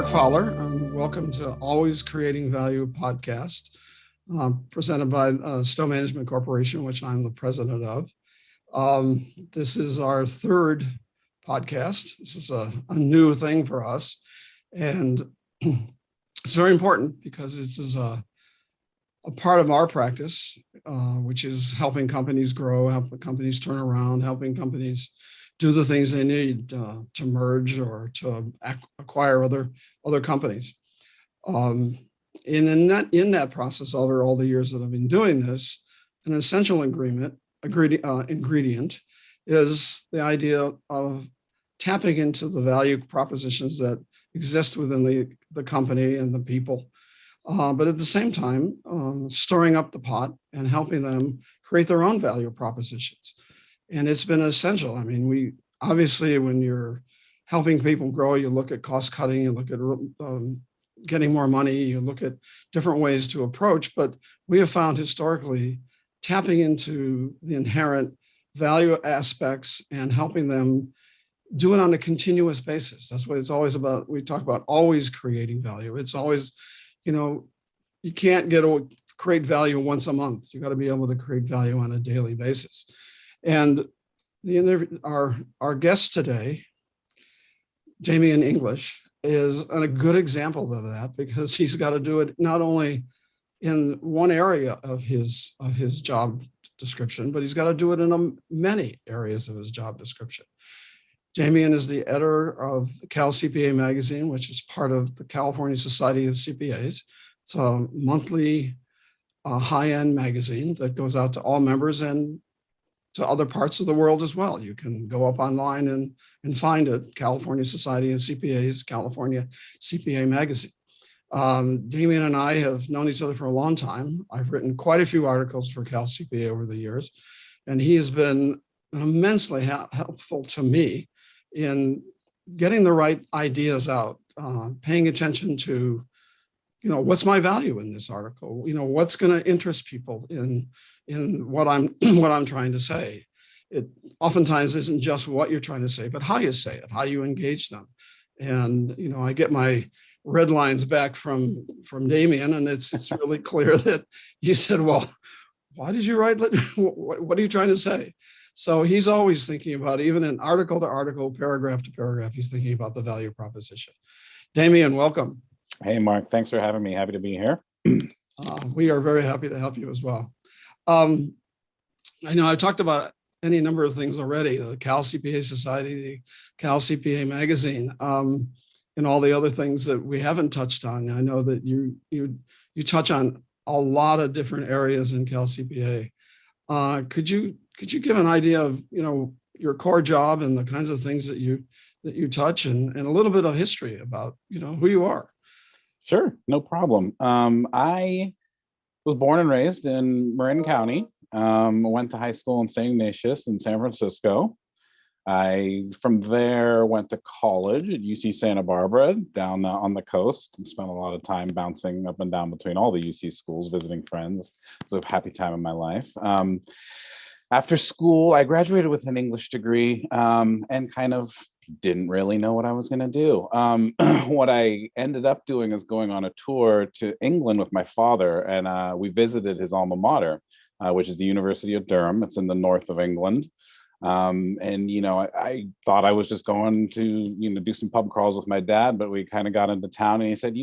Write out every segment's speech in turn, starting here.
Mark Fowler, and welcome to Always Creating Value podcast, presented by Stowe Management Corporation, which I'm the president of. This is our third podcast. This is a new thing for us, and it's very important because this is a part of our practice, which is helping companies grow, helping companies turn around, helping companies do the things they need to merge or to acquire other companies. In that process, over all the years that I've been doing this, an essential ingredient is the idea of tapping into the value propositions that exist within the company and the people, but at the same time, stirring up the pot and helping them create their own value propositions. And it's been essential. I mean, we obviously, when you're helping people grow, you look at cost cutting, you look at getting more money, you look at different ways to approach. But we have found historically tapping into the inherent value aspects and helping them do it on a continuous basis. That's what it's always about. We talk about always creating value. It's always, you can't create value once a month. You got to be able to create value on a daily basis. And our guest today, Damien English, is a good example of that because he's got to do it not only in one area of his job description, but he's got to do it in many areas of his job description. Damien is the editor of the CalCPA magazine, which is part of the California Society of CPAs. It's a monthly high-end magazine that goes out to all members and to other parts of the world as well. You can go up online and find it, California Society of CPAs, California CPA magazine. Damien and I have known each other for a long time. I've written quite a few articles for CalCPA over the years, and he has been immensely helpful to me in getting the right ideas out, paying attention to, what's my value in this article? What's going to interest people in what I'm trying to say. It oftentimes isn't just what you're trying to say, but how you say it, how you engage them. And I get my red lines back from Damien, and it's really clear that he said, "Well, why did you write? What are you trying to say?" So he's always thinking about, even in article to article, paragraph to paragraph, he's thinking about the value proposition. Damien, welcome. Hey, Mark. Thanks for having me. Happy to be here. We are very happy to help you as well. I know I've talked about any number of things already, the CalCPA Society, the CalCPA magazine, and all the other things that we haven't touched on. I know that you touch on a lot of different areas in CalCPA. Could you give an idea of your core job and the kinds of things that you touch, and a little bit of history about who you are? Sure, no problem. I was born and raised in Marin County. Went to high school in St. Ignatius in San Francisco. I, from there, went to college at UC Santa Barbara down on the coast and spent a lot of time bouncing up and down between all the UC schools, visiting friends. It was a happy time in my life. After school, I graduated with an English degree and kind of didn't really know what I was going to do. What I ended up doing is going on a tour to England with my father, and we visited his alma mater, which is the University of Durham. It's in the north of England. I thought I was just going to, do some pub crawls with my dad, but we kind of got into town and he said,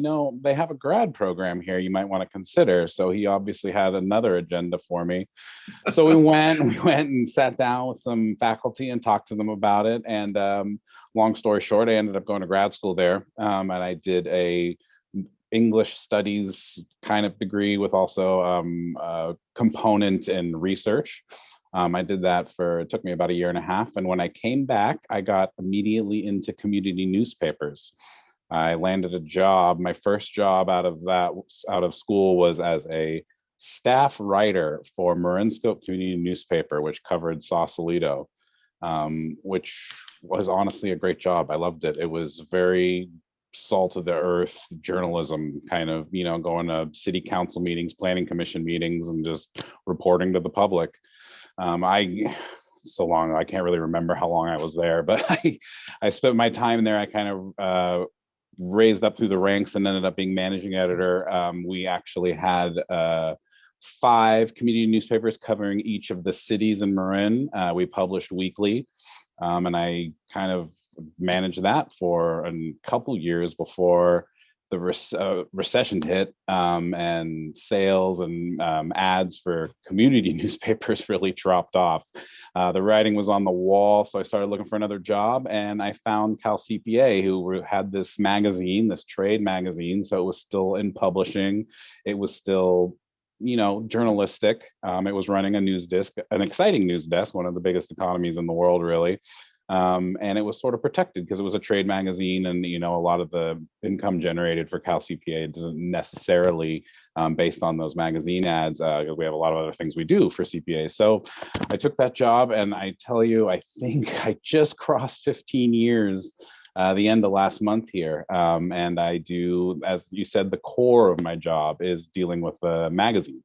they have a grad program here you might want to consider. So he obviously had another agenda for me. So we went and sat down with some faculty and talked to them about it. And long story short, I ended up going to grad school there. And I did a English studies kind of degree with also a component in research. I did that it took me about a year and a half. And when I came back, I got immediately into community newspapers. I landed a job. My first job out of school was as a staff writer for Marinscope Community Newspaper, which covered Sausalito, which was honestly a great job. I loved it. It was very salt of the earth journalism, kind of, going to city council meetings, planning commission meetings, and just reporting to the public. So long, I can't really remember how long I was there, but I spent my time there. I kind of raised up through the ranks and ended up being managing editor. We actually had 5 community newspapers covering each of the cities in Marin. We published weekly, and I kind of managed that for a couple years before the recession hit, and sales and ads for community newspapers really dropped off. The writing was on the wall, so I started looking for another job, and I found CalCPA, who had this magazine, this trade magazine. So it was still in publishing. It was still, journalistic. It was running a news desk, an exciting news desk, one of the biggest economies in the world, really. And it was sort of protected because it was a trade magazine, and a lot of the income generated for CalCPA doesn't necessarily based on those magazine ads, because we have a lot of other things we do for CPAs. So I took that job, and I tell you, I think I just crossed 15 years the end of last month here. And I do, as you said, the core of my job is dealing with the magazine.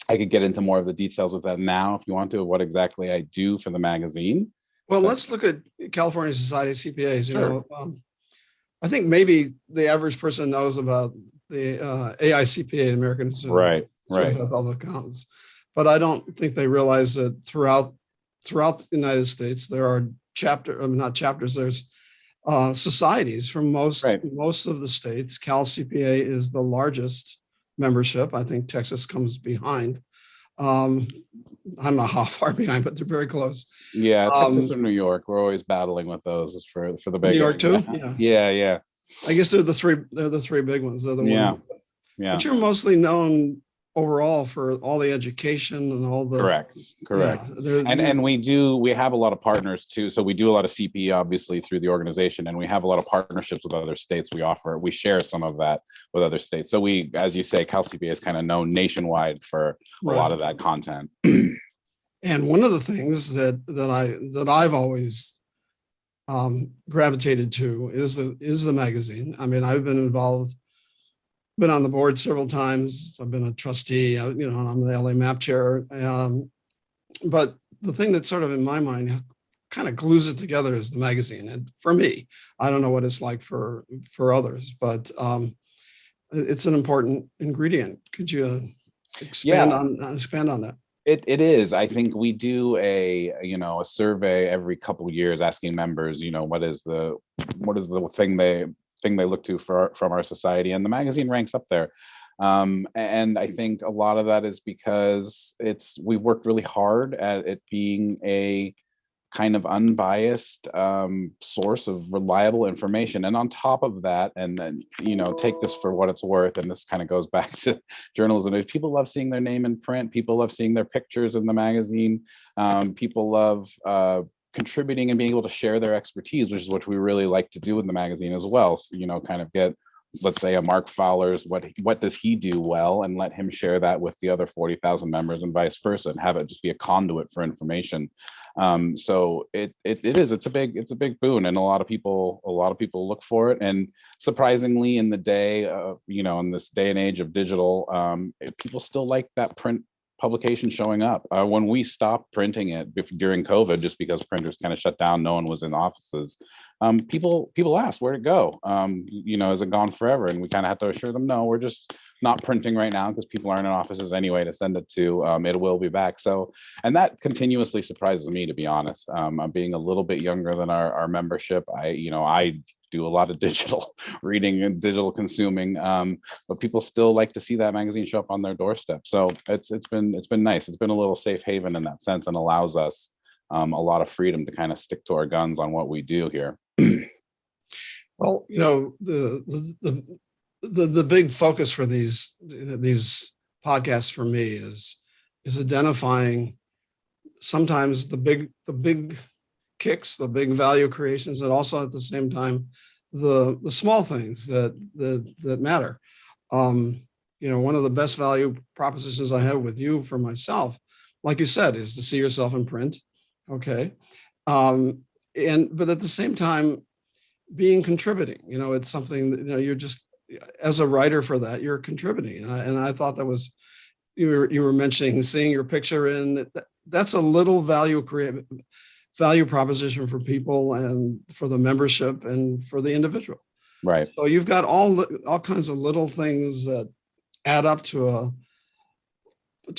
I could get into more of the details with that now if you want to, what exactly I do for the magazine. Well, let's look at California Society of CPAs. Sure. I think maybe the average person knows about the AICPA, the American Institute Right. of Public Accountants, but I don't think they realize that throughout the United States there are there's societies from most of the states. CalCPA is the largest membership. I think Texas comes behind. I don't know how far behind, but they're very close. Yeah, Texas or New York, we're always battling with those for the big. New York too. Yeah. I guess they're the three big ones. They're the ones. Yeah. But you're mostly known overall for all the education and all the. Correct. Yeah, and we have a lot of partners too. So we do a lot of CPE obviously through the organization, and we have a lot of partnerships with other states. We share some of that with other states. So we, as you say, CalCPA is kind of known nationwide for a lot of that content. And one of the things that I've always gravitated to is the magazine. I mean, I've been on the board several times. I've been a trustee, I'm the LA map chair. But the thing that sort of in my mind kind of glues it together is the magazine. And for me, I don't know what it's like for others, but it's an important ingredient. Could you expand on that? It is. I think we do a survey every couple of years asking members, what is the thing they look to from our society, and the magazine ranks up there. And I think a lot of that is because we worked really hard at it being a kind of unbiased source of reliable information. And on top of that, and then, take this for what it's worth, and this kind of goes back to journalism. If people love seeing their name in print, people love seeing their pictures in the magazine, people love contributing and being able to share their expertise, which is what we really like to do in the magazine as well. So, kind of get, let's say, a Mark Fowler's, what does he do well, and let him share that with the other 40,000 members, and vice versa, and have it just be a conduit for information. So it's a big boon, and a lot of people look for it. And surprisingly, in the day, in this day and age of digital, people still like that print publication showing up. When we stopped printing it during COVID, just because printers kind of shut down, no one was in offices. People asked, where'd it go? Is it gone forever? And we kind of had to assure them, no, we're just not printing right now because people aren't in offices anyway to send it to. It will be back. So, and that continuously surprises me, to be honest. I'm being a little bit younger than our membership. I do a lot of digital reading and digital consuming, but people still like to see that magazine show up on their doorstep. So it's been nice. It's been a little safe haven in that sense, and allows us a lot of freedom to kind of stick to our guns on what we do here. Well, the big focus for these podcasts for me is identifying sometimes the big kicks, the big value creations, and also at the same time the small things that matter. One of the best value propositions I have with you for myself, like you said, is to see yourself in print. Okay. But at the same time, being contributing, it's something that, you're just, as a writer for that, you're contributing. And I thought that was, you were mentioning seeing your picture in, that's a little value value proposition for people and for the membership and for the individual. Right. So you've got all kinds of little things that add up to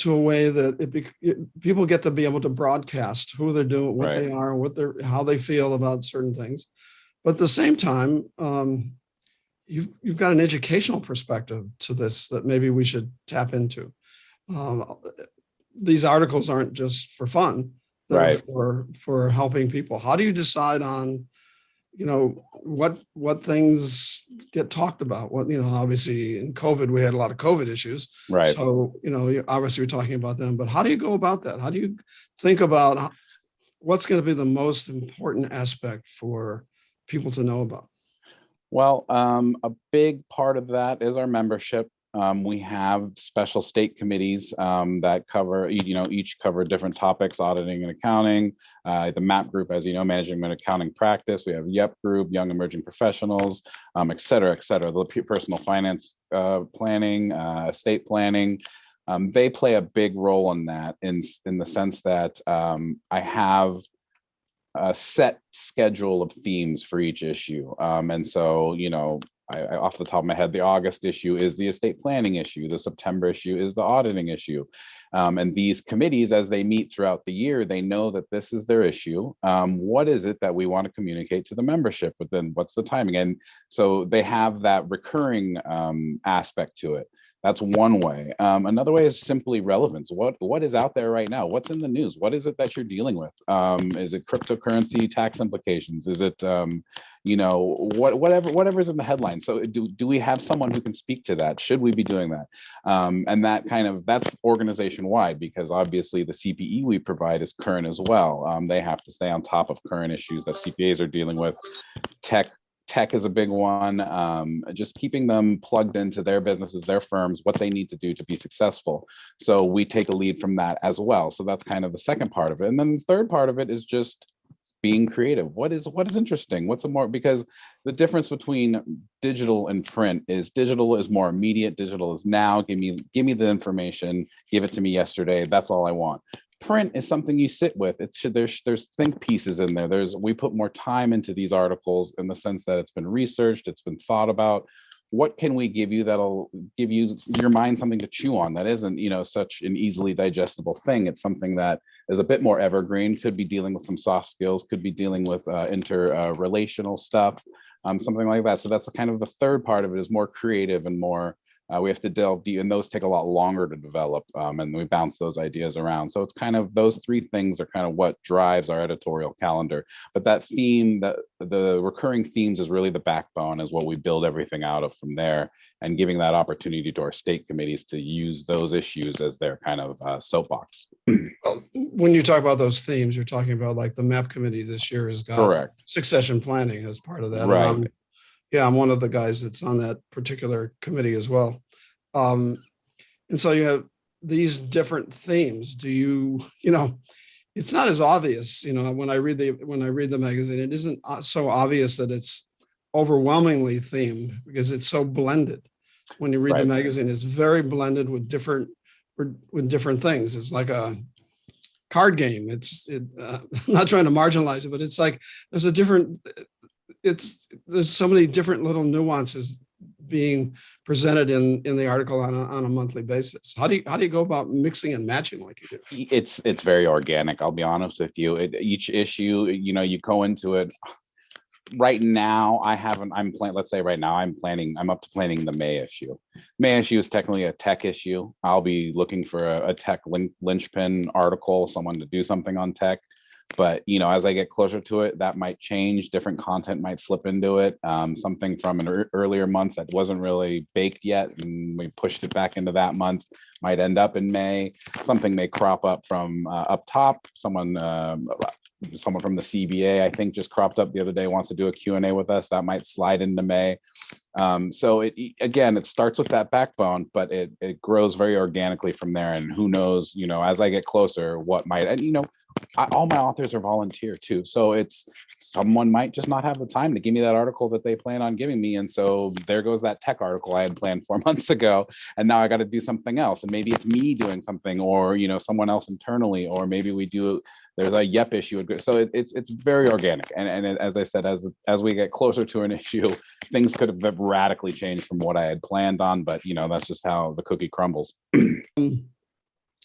a way that people get to be able to broadcast who they're doing, what they are, how they feel about certain things. But at the same time, you've got an educational perspective to this that maybe we should tap into. These articles aren't just for fun; they're for helping people. How do you decide on, what things get talked about? What, obviously in COVID we had a lot of COVID issues, Right? So obviously we're talking about them. But how do you go about that? How do you think about what's going to be the most important aspect for people to know about? Well, a big part of that is our membership. We have special state committees that cover, each cover different topics: auditing and accounting. The MAP group, as you know, management accounting practice. We have YEP group, young emerging professionals, et cetera, et cetera. The personal finance planning, estate planning. They play a big role in that, in the sense that I have a set schedule of themes for each issue. And so, I off the top of my head, the August issue is the estate planning issue. The September issue is the auditing issue. And these committees, as they meet throughout the year, they know that this is their issue. What is it that we want to communicate to the membership? But then what's the timing? And so they have that recurring aspect to it. That's one way. Another way is simply relevance. What is out there right now? What's in the news? What is it that you're dealing with? Is it cryptocurrency tax implications? Is it whatever's in the headline? So do we have someone who can speak to that? Should we be doing that? And that's organization wide, because obviously the CPE we provide is current as well. They have to stay on top of current issues that CPAs are dealing with. Tech is a big one. Just keeping them plugged into their businesses, their firms, what they need to do to be successful. So we take a lead from that as well. So that's kind of the second part of it. And then the third part of it is just being creative. What is interesting? Because the difference between digital and print is digital is more immediate. Digital is now. Give me the information. Give it to me yesterday. That's all I want. Print is something you sit with. There's think pieces in there. We put more time into these articles in the sense that it's been researched, it's been thought about. What can we give you that'll give your mind something to chew on that isn't, such an easily digestible thing? It's something that is a bit more evergreen, could be dealing with some soft skills, could be dealing with interrelational stuff, something like that. So that's kind of the third part of it, is more creative and more we have to delve deep, and those take a lot longer to develop, and we bounce those ideas around. So it's kind of those three things are kind of what drives our editorial calendar. But that theme, the recurring themes, is really the backbone, is what we build everything out of from there, and giving that opportunity to our state committees to use those issues as their kind of soapbox. Well, when you talk about those themes, you're talking about like the MAP committee this year has got Correct. Succession planning as part of that. Right. I'm one of the guys that's on that particular committee as well. And so you have these different themes. It's not as obvious, when I read the magazine, it isn't so obvious that it's overwhelmingly themed, because it's so blended. When you read the magazine, it's very blended with different things. It's like a card game. I'm not trying to marginalize it, but it's like there's so many different little nuances being presented in the article on a monthly basis. How do you go about mixing and matching like you do? It's very organic. I'll be honest with you. Each issue, you go into it. Right now, let's say right now I'm up to planning the May issue. May issue is technically a tech issue. I'll be looking for a tech linchpin article, someone to do something on tech. But, as I get closer to it, that might change. Different content might slip into it. Something from an earlier month that wasn't really baked yet, and we pushed it back into that month, might end up in May. Something may crop up from up top. Someone from the CBA, I think, just cropped up the other day, wants to do a Q&A with us. That might slide into May. So it starts with that backbone, but it grows very organically from there. And who knows, as I get closer, what might, and all my authors are volunteer too. So it's someone might just not have the time to give me that article that they plan on giving me. And so there goes that tech article I had planned 4 months ago. And now I got to do something else. And maybe it's me doing something, or, you know, someone else internally, or maybe there's a YEP issue. So it's very organic. And as I said, as we get closer to an issue, things could have radically changed from what I had planned on, but you know, that's just how the cookie crumbles.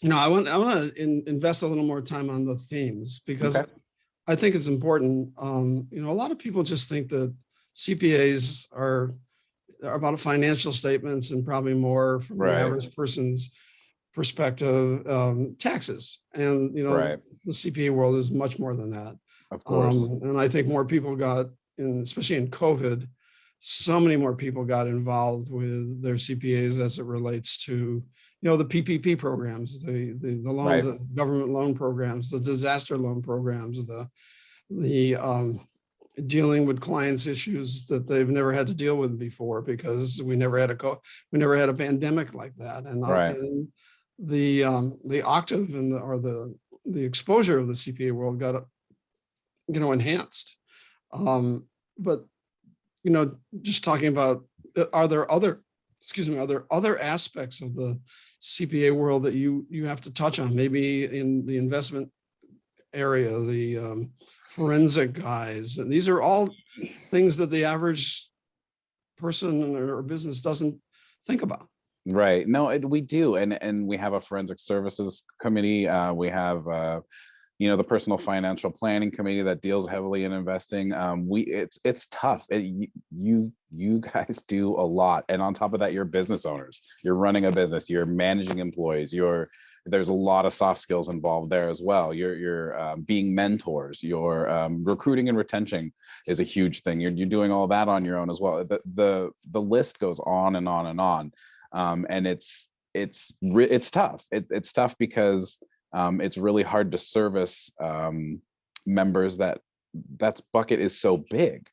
You know, I want to invest a little more time on the themes, because Okay. I think it's important. You know, a lot of people just think that CPAs are about financial statements and probably more from the Right. average person's perspective, taxes. And, you know, Right. the CPA world is much more than that. Of course. And I think more people especially in COVID, so many more people got involved with their CPAs as it relates to, you know, the PPP programs, the loans, Right. the government loan programs, the disaster loan programs, the dealing with clients' issues that they've never had to deal with before, because we never had a pandemic like that. Right. And the octave or the exposure of the CPA world got, you know, enhanced. But, you know, just talking about, are there other aspects of the CPA world that you have to touch on, maybe in the investment area, the forensic guys? And these are all things that the average person or business doesn't think about. Right. No, we do. And we have a forensic services committee. We have, you know, the personal financial planning committee that deals heavily in investing. It's tough. You guys do a lot. And on top of that, you're business owners. You're running a business. You're managing employees. There's a lot of soft skills involved there as well. You're being mentors. Your recruiting and retention is a huge thing. You're doing all that on your own as well. The list goes on and on and on. And it's tough. It's tough because it's really hard to service members that's bucket is so big.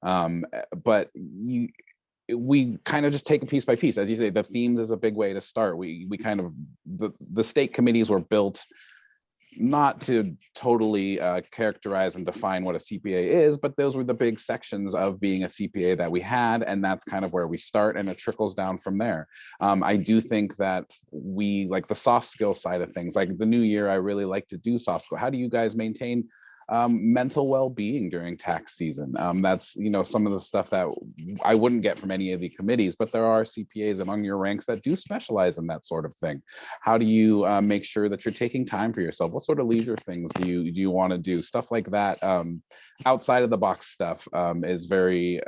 But we kind of just take it piece by piece. As you say, the themes is a big way to start. We kind of, the state committees were built not to totally characterize and define what a CPA is, but those were the big sections of being a CPA that we had, and that's kind of where we start, and it trickles down from there. I do think that we like the soft skill side of things. Like the new year, I really like to do soft skill. How do you guys maintain mental well-being during tax season? That's, you know, some of the stuff that I wouldn't get from any of the committees, but there are CPAs among your ranks that do specialize in that sort of thing. How do you make sure that you're taking time for yourself? What sort of leisure things do you want to do? Stuff like that. Outside of the box stuff is very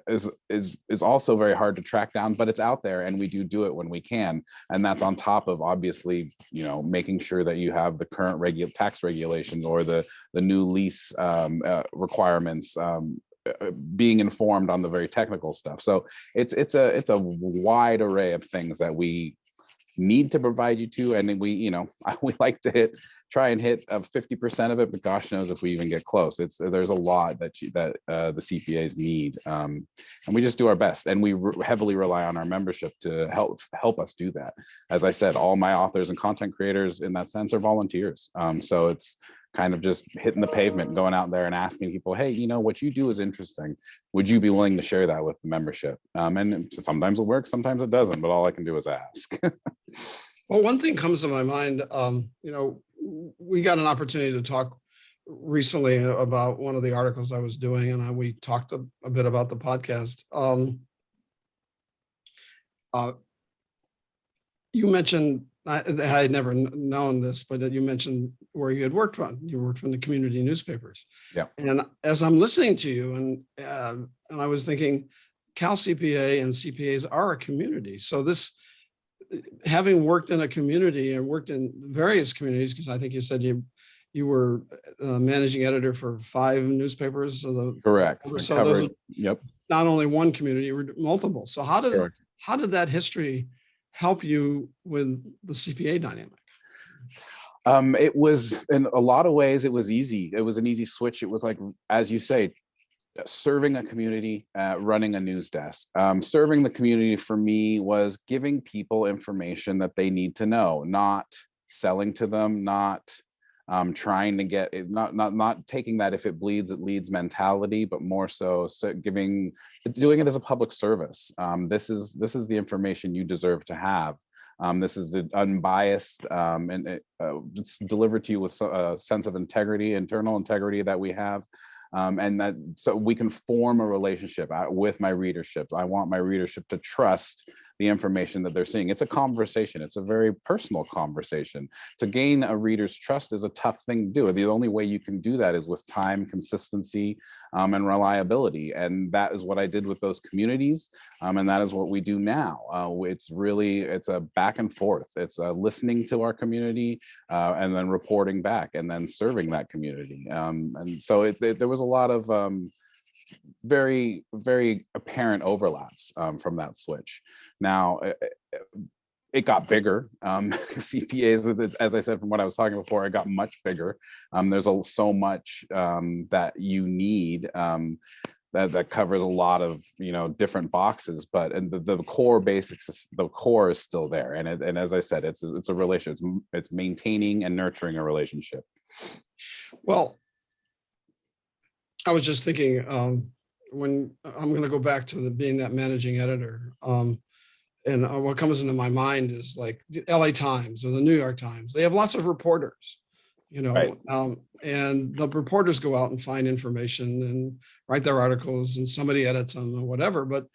is also very hard to track down, but it's out there, and we do it when we can. And that's on top of, obviously, you know, making sure that you have the current tax regulations or the new lease requirements, being informed on the very technical stuff. So it's a wide array of things that we need to provide you to, and we, you know, we like to try and hit 50% of it, but gosh knows if we even get close. There's a lot that the CPAs need, and we just do our best, and we heavily rely on our membership to help us do that. As I said, all my authors and content creators in that sense are volunteers, so it's kind of just hitting the pavement, going out there and asking people, hey, you know, what you do is interesting. Would you be willing to share that with the membership? And sometimes it works, sometimes it doesn't, but all I can do is ask. Well, one thing comes to my mind, you know, we got an opportunity to talk recently about one of the articles I was doing, and we talked a bit about the podcast. You mentioned, I had never known this, but you mentioned where you had worked from. You worked from the community newspapers. Yeah. And as I'm listening to you, and I was thinking, CalCPA and CPAs are a community. So this, having worked in a community and worked in various communities, because I think you said you were managing editor for 5 newspapers. So Correct. So those are yep. not only one community, or multiple. So how did that history help you with the CPA dynamic? It was, in a lot of ways, it was easy. It was an easy switch. It was like, as you say, serving a community, running a news desk. Serving the community for me was giving people information that they need to know, not selling to them, not trying to get it, not taking that if it bleeds, it leads mentality, but more so doing it as a public service. This is the information you deserve to have. This is the unbiased, and it's delivered to you with a sense of integrity, internal integrity that we have. And that so we can form a relationship with my readership. I want my readership to trust the information that they're seeing. It's a conversation. It's a very personal conversation. To gain a reader's trust is a tough thing to do. The only way you can do that is with time, consistency, and reliability. And that is what I did with those communities. And that is what we do now. It's a back and forth. It's listening to our community and then reporting back and then serving that community. And so there was a lot of very, very apparent overlaps from that switch. Now, it got bigger. CPAs, as I said, from what I was talking before, it got much bigger. There's so much that you need that covers a lot of different boxes, but the core basics, the core is still there. And as I said, it's a relationship. It's maintaining and nurturing a relationship. Well, I was just thinking, when I'm going to go back to being that managing editor, and what comes into my mind is like the LA Times or the New York Times. They have lots of reporters, Right. And the reporters go out and find information and write their articles, and somebody edits them or whatever. But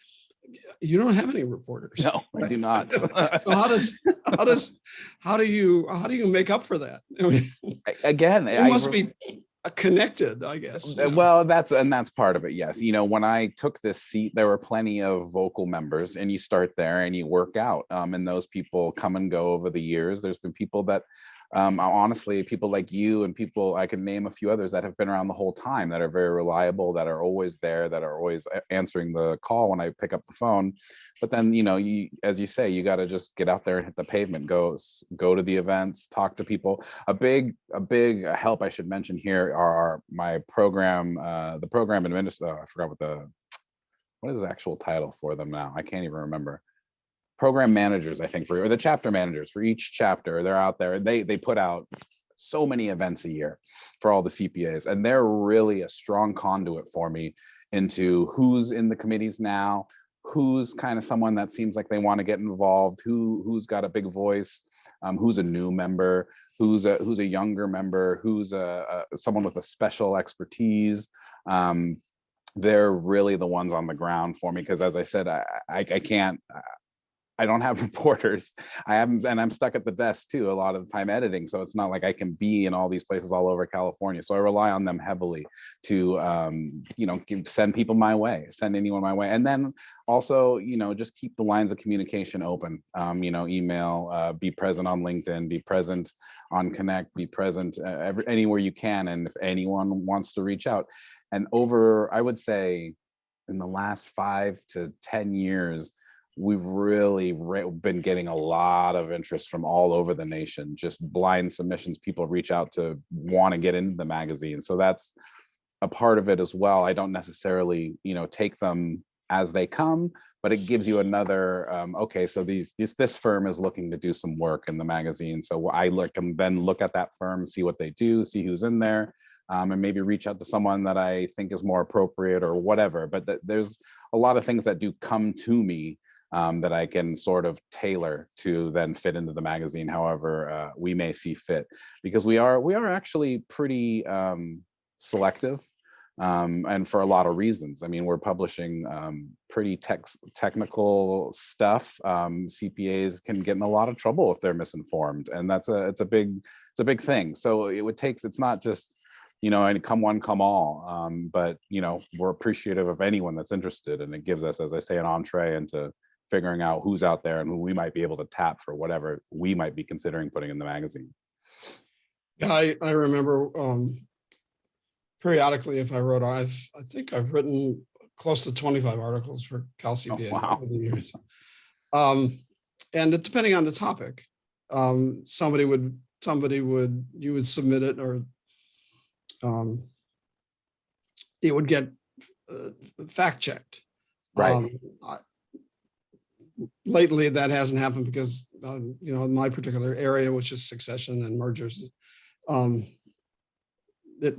you don't have any reporters. No, I do not. So how do you make up for that? I mean, Again, it must be connected, I guess. Well, that's part of it. Yes. When I took this seat, there were plenty of vocal members, and you start there and you work out. And those people come and go over the years. There's been people that, honestly, people like you and people, I can name a few others that have been around the whole time, that are very reliable, that are always there, that are always answering the call when I pick up the phone. But then, as you say, you got to just get out there and hit the pavement, go to the events, talk to people. A big help I should mention here are my program, the program administrator. I forgot what is the actual title for them now. I can't even remember. Program managers, I think, or the chapter managers for each chapter. They're out there. They put out so many events a year for all the CPAs, and they're really a strong conduit for me into who's in the committees now, who's kind of someone that seems like they want to get involved, who's got a big voice, who's a new member, who's a younger member, who's someone with a special expertise. They're really the ones on the ground for me, because as I said, I don't have reporters. And I'm stuck at the desk too a lot of the time editing. So it's not like I can be in all these places all over California. So I rely on them heavily to, send people my way, send anyone my way. And then also, just keep the lines of communication open, email, be present on LinkedIn, be present on Connect, be present anywhere you can. And if anyone wants to reach out. And I would say in the last 5 to 10 years, we've really been getting a lot of interest from all over the nation, just blind submissions. People reach out to want to get into the magazine. So that's a part of it as well. I don't necessarily, take them as they come, but it gives you another, okay, so this firm is looking to do some work in the magazine. So I look at that firm, see what they do, see who's in there, and maybe reach out to someone that I think is more appropriate or whatever. But there's a lot of things that do come to me that I can sort of tailor to then fit into the magazine however we may see fit, because we are actually pretty selective, and for a lot of reasons. I mean, we're publishing pretty technical stuff. CPAs can get in a lot of trouble if they're misinformed, and it's a big thing. So it's not just and come one, come all, but we're appreciative of anyone that's interested, and it gives us, as I say, an entree into figuring out who's out there and who we might be able to tap for whatever we might be considering putting in the magazine. Yeah, I remember periodically, if I wrote, I think I've written close to 25 articles for CalCPA over the years. And depending on the topic, you would submit it, or it would get fact checked. Right. Lately, that hasn't happened because, in my particular area, which is succession and mergers,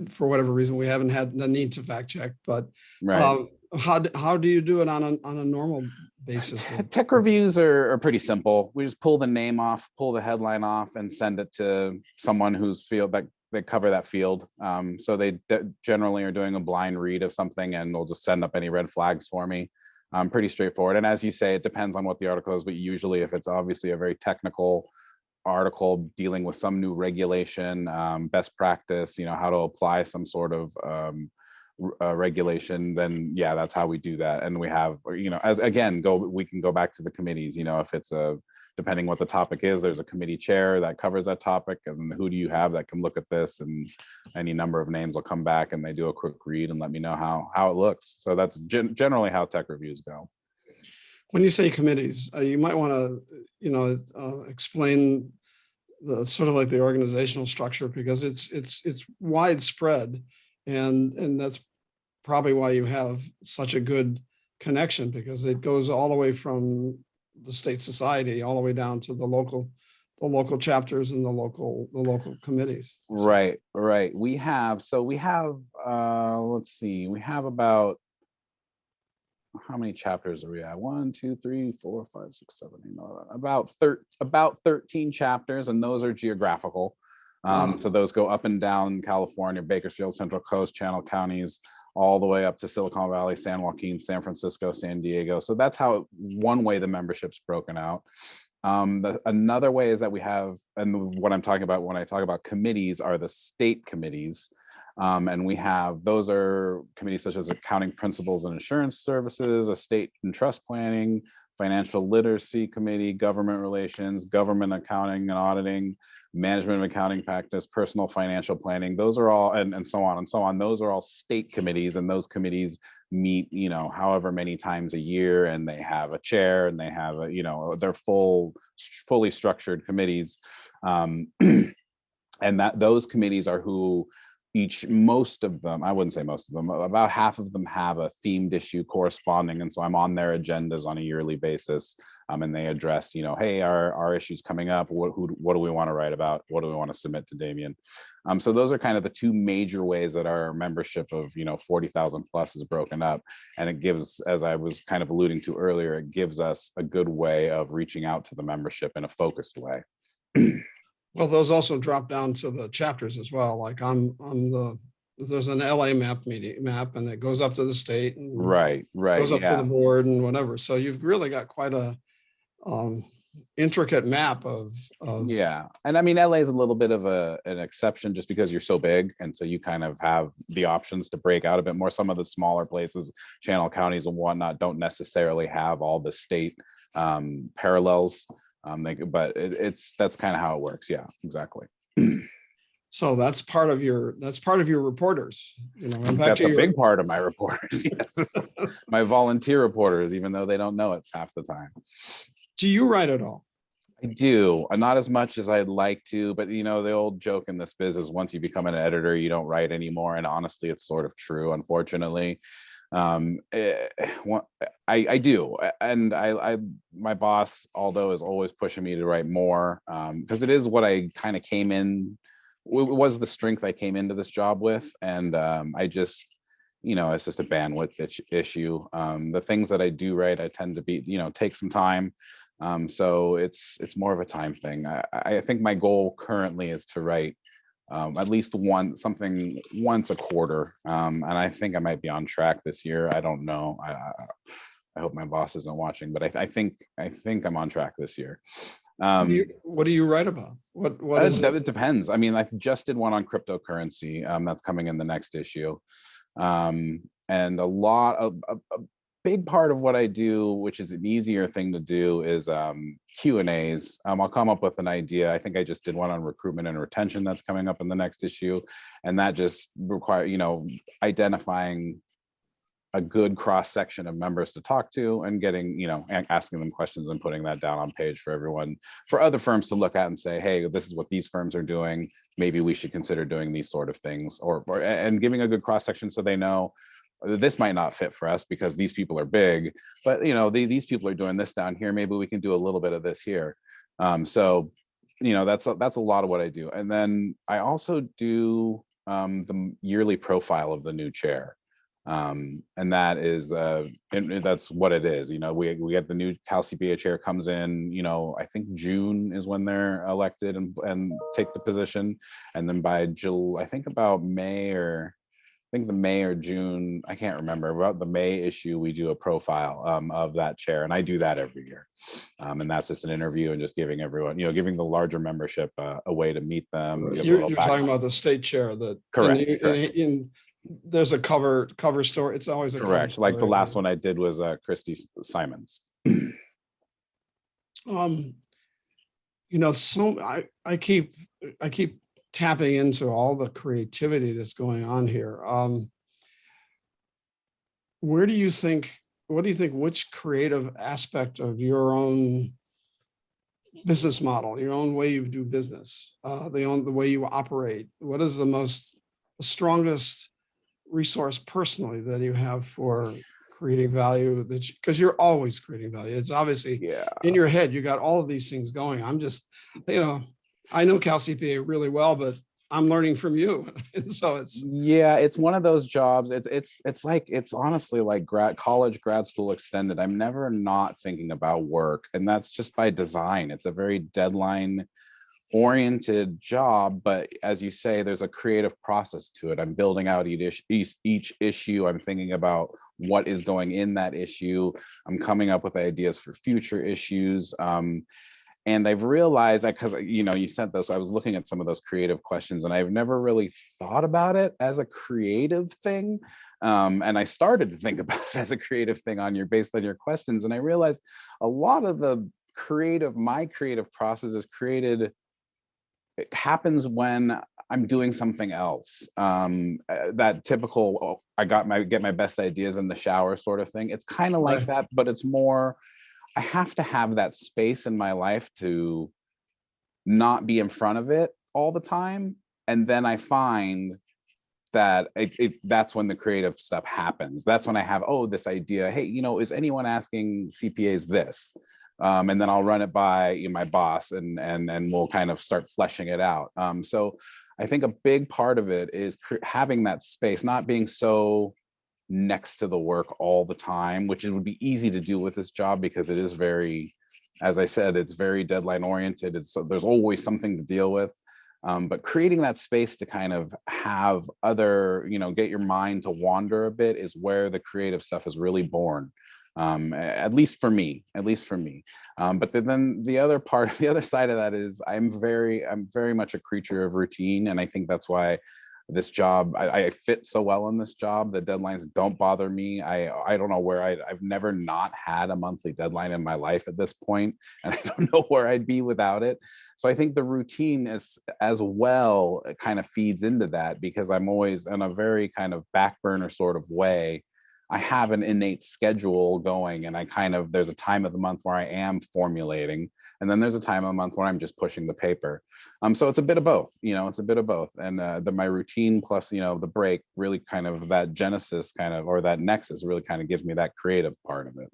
for whatever reason, we haven't had the need to fact check, but Right. how do you do it on a normal basis? Tech reviews are pretty simple. We just pull the name off, pull the headline off, and send it to someone whose field that they cover that field. So they generally are doing a blind read of something, and they'll just send up any red flags for me. Pretty straightforward. And as you say, it depends on what the article is, but usually if it's obviously a very technical article dealing with some new regulation, best practice, how to apply some sort of regulation, then yeah, that's how we do that. And we have, as again, we can go back to the committees. If it's depending what the topic is, there's a committee chair that covers that topic, and who do you have that can look at this, and any number of names will come back and they do a quick read and let me know how it looks. So that's generally how tech reviews go. When you say committees, you might want to, explain the sort of like the organizational structure, because it's widespread, and that's probably why you have such a good connection, because it goes all the way from the state society all the way down to the local chapters and the local committees. Right. We have let's see, we have about, how many chapters are we at? 1, 2, 3, 4, 5, 6, 7, 8, 9, about 13 chapters, and those are geographical. So those go up and down California, Bakersfield, Central Coast, Channel counties, all the way up to Silicon Valley, San Joaquin, San Francisco, San Diego. So that's how one way the membership's broken out. Another way is that we have, and what I'm talking about when I talk about committees are the state committees. And we have, those are committees such as accounting principles and insurance services, estate and trust planning, financial literacy committee, government relations, government accounting and auditing, management of accounting practice, personal financial planning. Those are all, and so on and so on. Those are all state committees, and those committees meet, however many times a year, and they have a chair, and they have they're fully structured committees. And those committees are who most of them, I wouldn't say most of them, about half of them have a themed issue corresponding. And so I'm on their agendas on a yearly basis. And they address, hey, our issue's coming up. What do we want to write about? What do we want to submit to Damien? So those are kind of the two major ways that our membership of, 40,000 plus is broken up. And it gives, as I was kind of alluding to earlier, it gives us a good way of reaching out to the membership in a focused way. Well, those also drop down to the chapters as well. Like there's an LA map, and it goes up to the state, and right, goes up to the board and whatever. So you've really got quite a intricate map of yeah. And I mean, LA is a little bit of an exception just because you're so big, and so you kind of have the options to break out a bit more. Some of the smaller places, channel counties and whatnot, don't necessarily have all the state parallels. But that's kind of how it works. Yeah, exactly. So that's part of your reporters. That's a big part of my reporters. Yes, my volunteer reporters, even though they don't know it's half the time. Do you write at all? I do, not as much as I'd like to, but the old joke in this business, once you become an editor, you don't write anymore. And honestly, it's sort of true, unfortunately. I do, and my boss, although, is always pushing me to write more, because it is what I kind of came in, it was the strength I came into this job with, and I just, it's just a bandwidth issue. The things that I do write, I tend to be, take some time, so it's more of a time thing. I think my goal currently is to write at least something once a quarter, and I think I might be on track this year. I don't know. I hope my boss isn't watching, but I think I'm on track this year. What do you write about? What is it? It depends. I mean, I just did one on cryptocurrency. That's coming in the next issue, and a big part of what I do, which is an easier thing to do, is Q&As. I'll come up with an idea. I think I just did one on recruitment and retention that's coming up in the next issue, and that just requires identifying a good cross section of members to talk to, and getting, asking them questions and putting that down on page for everyone, for other firms to look at and say, hey, this is what these firms are doing. Maybe we should consider doing these sort of things, and giving a good cross section so they know this might not fit for us because these people are big, but these people are doing this down here. Maybe we can do a little bit of this here. So that's a lot of what I do. And then I also do the yearly profile of the new chair. And that is, and that's what it is. We get the new CalCPA chair comes in, I think June is when they're elected and take the position. And then by July, I think about the May or June, I can't remember, about the May issue, we do a profile of that chair. And I do that every year. And that's just an interview and just giving everyone, giving the larger membership a way to meet them. You're talking about the state chair that Correct. There's a cover story. It's always a correct. Cover like the last one I did was Christy Simons. So I keep tapping into all the creativity that's going on here. What do you think, which creative aspect of your own business model, your own way you do business, the way you operate, what is the strongest resource personally that you have for creating value, because you're always creating value? It's obviously in your head, you got all of these things going. I'm just, I know CalCPA really well, but I'm learning from you. And so it's one of those jobs. It's honestly like grad school extended. I'm never not thinking about work, and that's just by design. It's a very deadline oriented job, but as you say, there's a creative process to it. I'm building out each issue. I'm thinking about what is going in that issue. I'm coming up with ideas for future issues. And I've realized that, because you sent those, so I was looking at some of those creative questions, and I've never really thought about it as a creative thing. And I started to think about it as a creative thing based on your questions, and I realized a lot of my creative process is it happens when I'm doing something else. That typical, I get my best ideas in the shower sort of thing. It's kind of like that, but it's more, I have to have that space in my life to not be in front of it all the time. And then I find that that's when the creative stuff happens. That's when I have, this idea, hey, is anyone asking CPAs this? And then I'll run it by my boss, and we'll kind of start fleshing it out. So I think a big part of it is having that space, not being so next to the work all the time, which it would be easy to do with this job because it is very, as I said, it's very deadline oriented. There's always something to deal with. But creating that space to kind of have other, get your mind to wander a bit is where the creative stuff is really born. At least for me. But then the other side of that is I'm very much a creature of routine. And I think that's why this job, I fit so well in this job. The deadlines don't bother me. I don't know where I've never not had a monthly deadline in my life at this point, and I don't know where I'd be without it. So I think the routine is as well, it kind of feeds into that, because I'm always in a very kind of back burner sort of way. I have an innate schedule going, and there's a time of the month where I am formulating, and then there's a time of the month where I'm just pushing the paper. So it's a bit of both, And my routine plus, the break really kind of that genesis or that nexus really kind of gives me that creative part of it.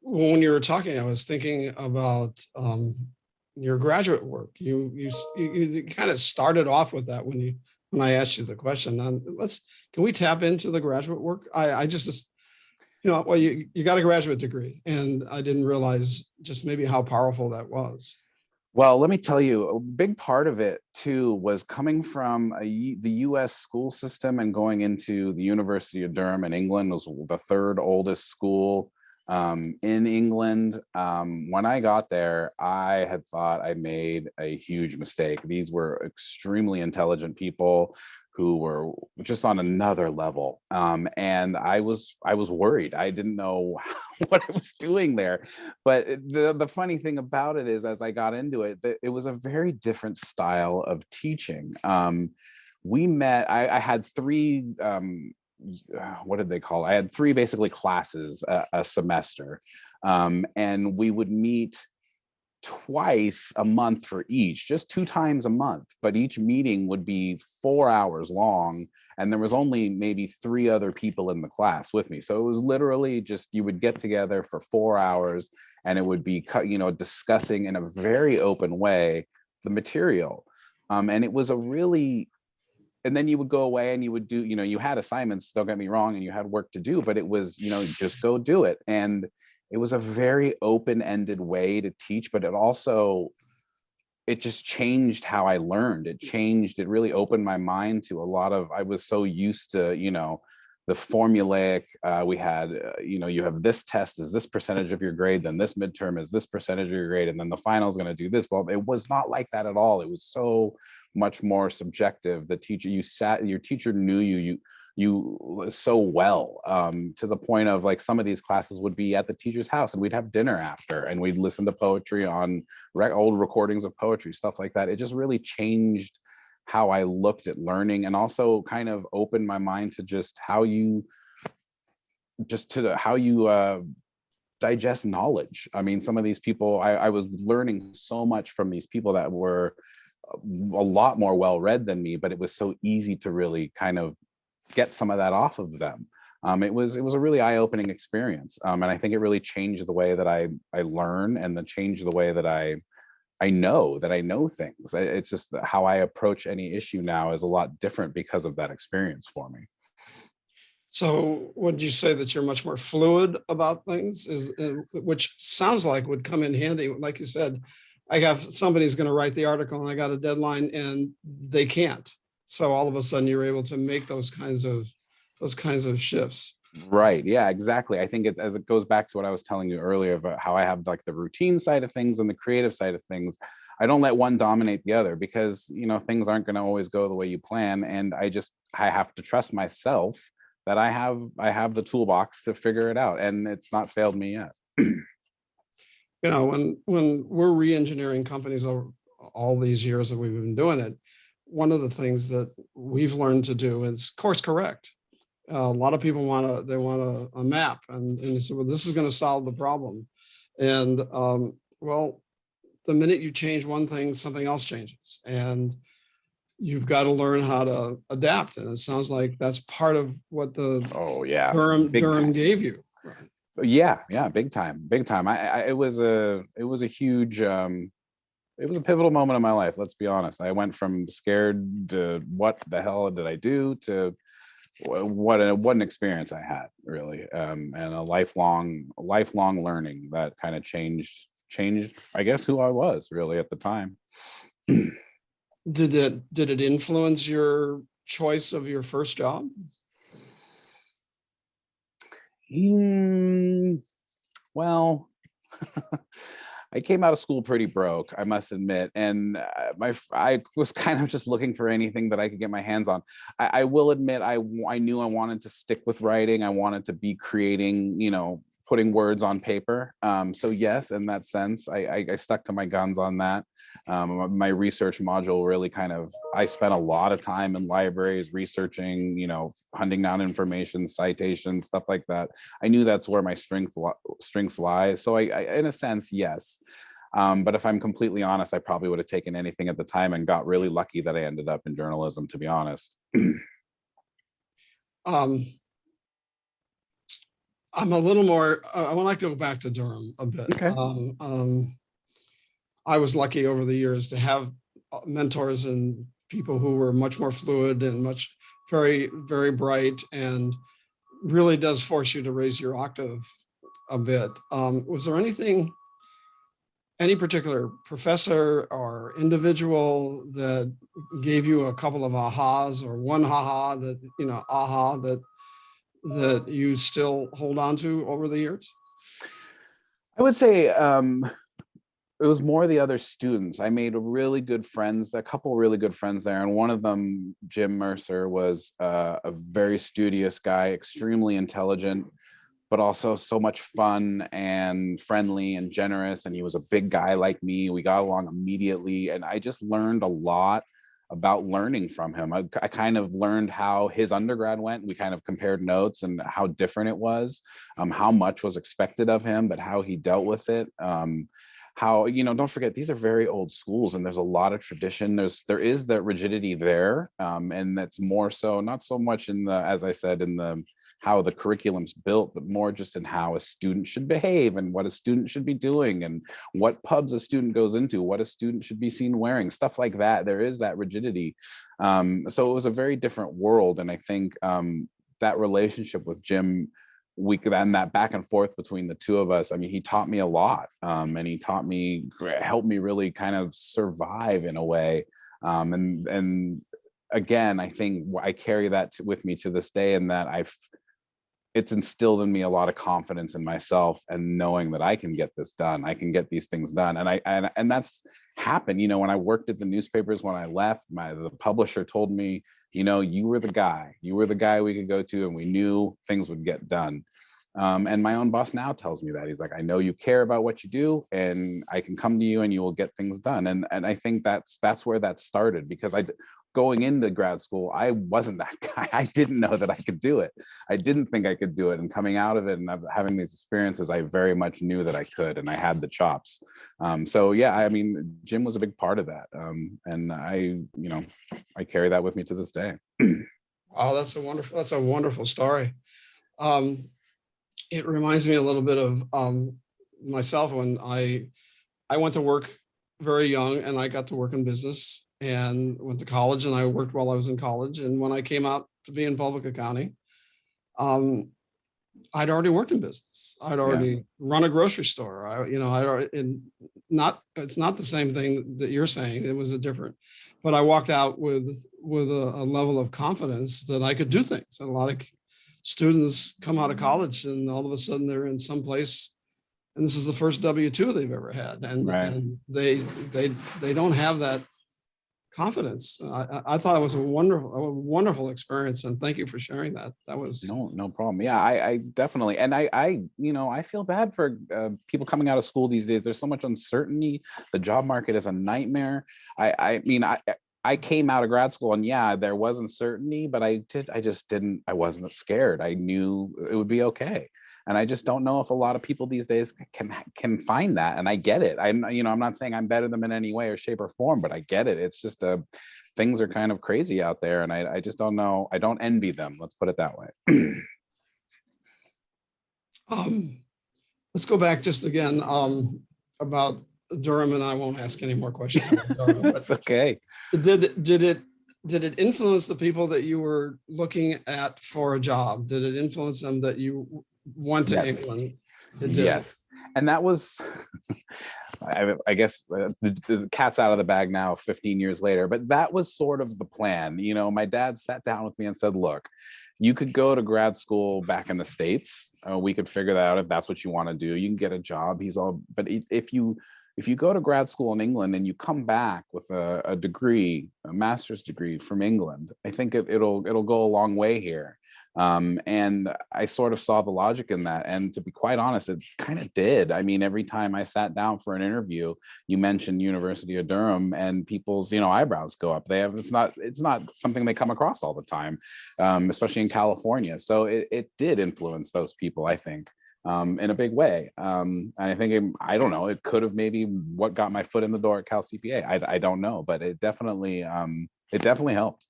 When you were talking, I was thinking about your graduate work. You kind of started off with that when I asked you the question. Can we tap into the graduate work? You got a graduate degree, and I didn't realize just maybe how powerful that was. Well, let me tell you, a big part of it too was coming from the US school system and going into the University of Durham in England. Was the third oldest school in England. When I got there, I had thought I made a huge mistake. These were extremely intelligent people who were just on another level. And I was worried. I didn't know what I was doing there. But the funny thing about it is, as I got into it, it was a very different style of teaching. We met, I had three, what did they call it? I had three basically classes a semester. And we would meet twice a month for each, just 2 times a month, but each meeting would be 4 hours long, and there was only maybe 3 other people in the class with me. So it was literally just, you would get together for 4 hours, and it would be discussing in a very open way the material. And it was a really, and then you would go away and you would do, you had assignments, don't get me wrong, and you had work to do, but it was, just go do it. And it was a very open-ended way to teach, but it just changed how I learned. It really opened my mind to a lot of, I was so used to, the formulaic, we had, you have this test is this percentage of your grade, then this midterm is this percentage of your grade, and then the final is going to do this. Well, it was not like that at all. It was so much more subjective. Your teacher knew you so well, to the point of like some of these classes would be at the teacher's house and we'd have dinner after and we'd listen to poetry on old recordings of poetry, stuff like that. It just really changed how I looked at learning, and also kind of opened my mind to just how you digest knowledge. I mean, some of these people, I was learning so much from these people that were a lot more well-read than me, but it was so easy to really kind of get some of that off of them. It was a really eye-opening experience. And I think it really changed the way that I learn, and then changed the way that I know things. It's just that how I approach any issue now is a lot different because of that experience for me. So would you say that you're much more fluid about things, which sounds like would come in handy? Like you said, I have somebody's going to write the article and I got a deadline and they can't. So all of a sudden you're able to make those kinds of shifts. Right. Yeah, exactly. I think as it goes back to what I was telling you earlier about how I have like the routine side of things and the creative side of things. I don't let one dominate the other, because, things aren't going to always go the way you plan. And I have to trust myself that I have the toolbox to figure it out. And it's not failed me yet. When we're re-engineering companies over all these years that we've been doing it, one of the things that we've learned to do is course correct. A lot of people want a map, and they say, well, this is going to solve the problem. And well, the minute you change one thing, something else changes, and you've got to learn how to adapt. And it sounds like that's part of what the Durham gave you. Right. Yeah, big time. It was a huge, it was a pivotal moment in my life. Let's be honest. I went from scared to what the hell did I do to what an experience I had, really, and a lifelong learning that kind of changed, I guess, who I was really at the time. Did it influence your choice of your first job? Well, I came out of school pretty broke, I must admit, and I was kind of just looking for anything that I could get my hands on. I will admit I knew I wanted to stick with writing. I wanted to be creating, putting words on paper. So yes, in that sense, I stuck to my guns on that. My research module really I spent a lot of time in libraries researching, hunting down information, citations, stuff like that. I knew that's where my strengths lie. So I in a sense, yes. But if I'm completely honest, I probably would have taken anything at the time, and got really lucky that I ended up in journalism, to be honest. I'm a little more, I would like to go back to Durham a bit. Okay. I was lucky over the years to have mentors and people who were much more fluid and very, very bright, and really does force you to raise your octave a bit. Was there any particular professor or individual that gave you a couple of ahas, or one aha that you still hold on to over the years? I would say it was more the other students. I made really good friends, a couple really good friends there. And one of them, Jim Mercer, was a very studious guy, extremely intelligent, but also so much fun and friendly and generous. And he was a big guy like me. We got along immediately. And I just learned a lot about learning from him. I kind of learned how his undergrad went. We kind of compared notes and how different it was, how much was expected of him, but how he dealt with it. how, don't forget, these are very old schools and there's a lot of tradition. There is that rigidity there. And that's more so, not so much in the, as I said, in the how the curriculum's built, but more just in how a student should behave and what a student should be doing and what pubs a student goes into, what a student should be seen wearing, stuff like that. There is that rigidity. So it was a very different world. And I think that relationship with Jim, and that back and forth between the two of us, I mean, he taught me a lot, and he helped me really kind of survive in a way. And again, I think I carry that with me to this day, and that it's instilled in me a lot of confidence in myself and knowing that I can get this done. I can get these things done. And that's happened. When I worked at the newspapers, when I left, the publisher told me, you were the guy we could go to, and we knew things would get done. And my own boss now tells me that. He's like, I know you care about what you do, and I can come to you and you will get things done. And I think that's where that started, because going into grad school, I wasn't that guy. I didn't know that I could do it. I didn't think I could do it. And coming out of it and having these experiences, I very much knew that I could, and I had the chops. So yeah, I mean, Jim was a big part of that. And I carry that with me to this day. Oh, that's a wonderful story. It reminds me a little bit of myself when I went to work very young, and I got to work in business and went to college, and I worked while I was in college. And when I came out to be in public accounting, I'd already worked in business. I'd already run a grocery store. It's not the same thing that you're saying. It was a different, but I walked out with a level of confidence that I could do things. And a lot of students come out of college and all of a sudden they're in some place, and this is the first W-2 they've ever had. And they don't have that confidence. I thought it was a wonderful experience, and thank you for sharing that. That was no problem. Yeah, I definitely, and I feel bad for people coming out of school these days. There's so much uncertainty. The job market is a nightmare. I came out of grad school, and yeah, there was uncertainty, but I wasn't scared. I knew it would be okay. And I just don't know if a lot of people these days can find that. And I get it. I'm not saying I'm better than them in any way or shape or form, but I get it. It's just things are kind of crazy out there, and I just don't know. I don't envy them. Let's put it that way. Let's go back just again about Durham, and I won't ask any more questions about Durham. That's okay. Did it influence the people that you were looking at for a job? Did it influence them that you went to England? Yes. And that was, I guess the cat's out of the bag now 15 years later, but that was sort of the plan. My dad sat down with me and said, look, you could go to grad school back in the States. We could figure that out if that's what you want to do. You can get a job. But if you go to grad school in England and you come back with a degree, a master's degree from England, I think it'll go a long way here. And I sort of saw the logic in that. And to be quite honest, it kind of did. I mean, every time I sat down for an interview, you mentioned University of Durham, and people's, eyebrows go up. It's not something they come across all the time, especially in California. So it did influence those people, I think, in a big way. And I think, I don't know, it could have maybe what got my foot in the door at CalCPA. I don't know, but it definitely helped.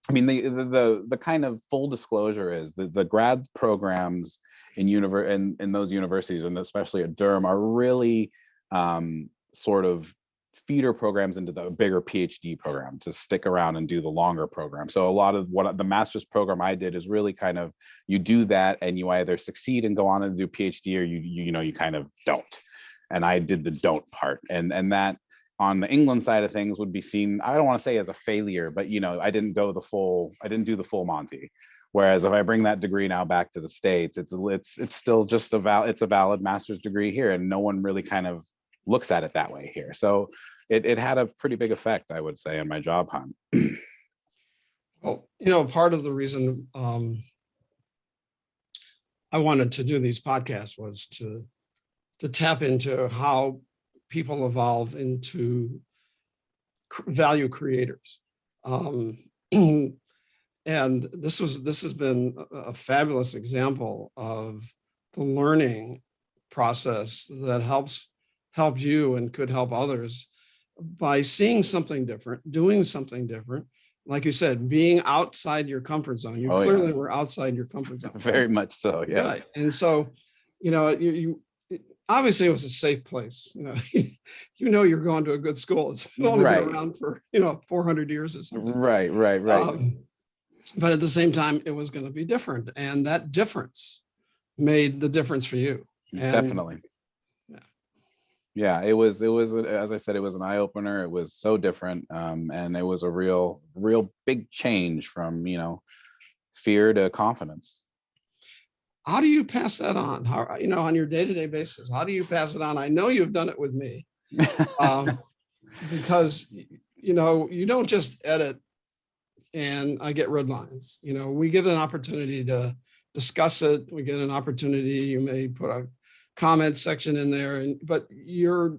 I mean, the kind of full disclosure is the grad programs in those universities, and especially at Durham, are really sort of feeder programs into the bigger PhD program to stick around and do the longer program. So a lot of what the master's program I did is really kind of, you do that and you either succeed and go on and do PhD, or you kind of don't. And I did the don't part, and that on the England side of things would be seen, I don't want to say as a failure, but I didn't do the full Monty. Whereas if I bring that degree now back to the States, it's still just it's a valid master's degree here, and no one really kind of looks at it that way here. So it had a pretty big effect, I would say, on my job hunt. Well, part of the reason I wanted to do these podcasts was to tap into how people evolve into value creators. And this has been a fabulous example of the learning process that helps helped you and could help others by seeing something different, doing something different. Like you said, being outside your comfort zone. You Oh, yeah. clearly were outside your comfort zone. Very much so, yes. Right. And so, obviously it was a safe place. You're going to a good school. It's only been Right. around for 400 years or something. Right. But at the same time, it was going to be different, and that difference made the difference for you. And Definitely. Yeah, it was, as I said, it was an eye opener. It was so different. And it was a real big change from, fear to confidence. how do you pass that on? How, on your day-to-day basis, how do you pass it on? I know you've done it with me, because, you don't just edit and I get red lines. We get an opportunity to discuss it. We get an opportunity, you may put a comment section in there, but you're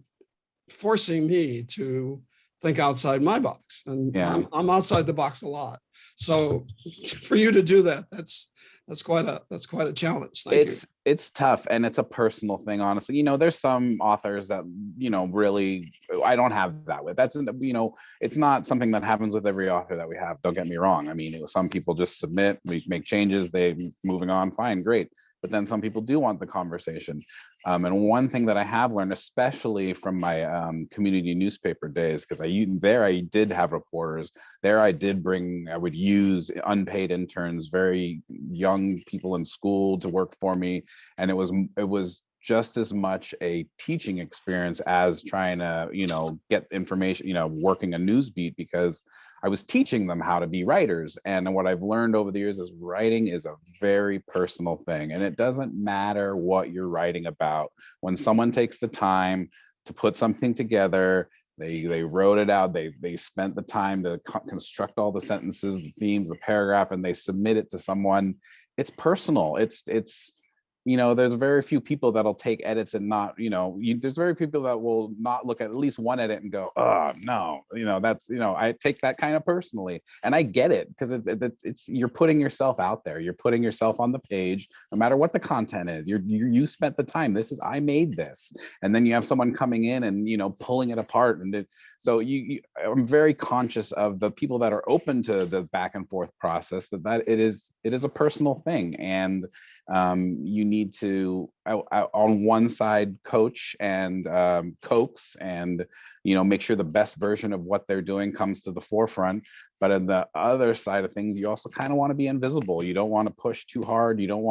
forcing me to think outside my box, and Yeah. I'm outside the box a lot. So for you to do that, that's quite a challenge. Thank you. It's tough, and it's a personal thing, honestly. There's some authors that really I don't have that with. It's not something that happens with every author that we have. Don't get me wrong. I mean, some people just submit, we make changes, they moving on, fine, great. But then some people do want the conversation. And one thing that I have learned, especially from my community newspaper days, because I did have reporters. There I would use unpaid interns, very young people in school to work for me. And it was just as much a teaching experience as trying to, get information, working a news beat, because I was teaching them how to be writers. And what I've learned over the years is writing is a very personal thing. And it doesn't matter what you're writing about. When someone takes the time to put something together, they wrote it out, they spent the time to construct all the sentences, the themes, the paragraph, and they submit it to someone, it's personal. It's there's very few people that'll take edits and not, there's very few people that will not look at least one edit and go, oh no, that's, I take that kind of personally, and I get it, because it's you're putting yourself out there, you're putting yourself on the page, no matter what the content is. You spent the time. I made this, and then you have someone coming in and pulling it apart, and so I'm very conscious of the people that are open to the back and forth process, that it is a personal thing, and you need to on one side coach and coax and make sure the best version of what they're doing comes to the forefront. But on the other side of things, you also kind of want to be invisible. You don't want to push too hard. You don't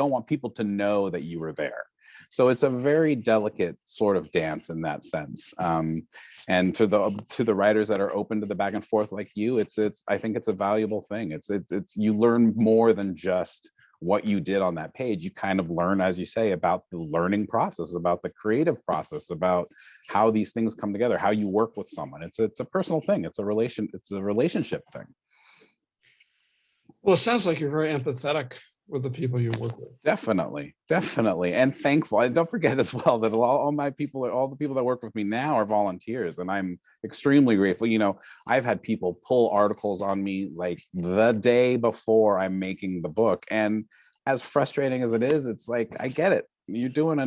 want people to know that you were there. So it's a very delicate sort of dance in that sense. And to the writers that are open to the back and forth like you, I think it's a valuable thing. It's you learn more than just what you did on that page. You kind of learn, as you say, about the learning process, about the creative process, about how these things come together, how you work with someone. It's a personal thing. It's a relationship thing. Well, it sounds like you're very empathetic with the people you work with. Definitely, and thankful. And don't forget as well that all the people that work with me now are volunteers, and I'm extremely grateful. I've had people pull articles on me like the day before I'm making the book, and as frustrating as it is, it's like, I get it. You're doing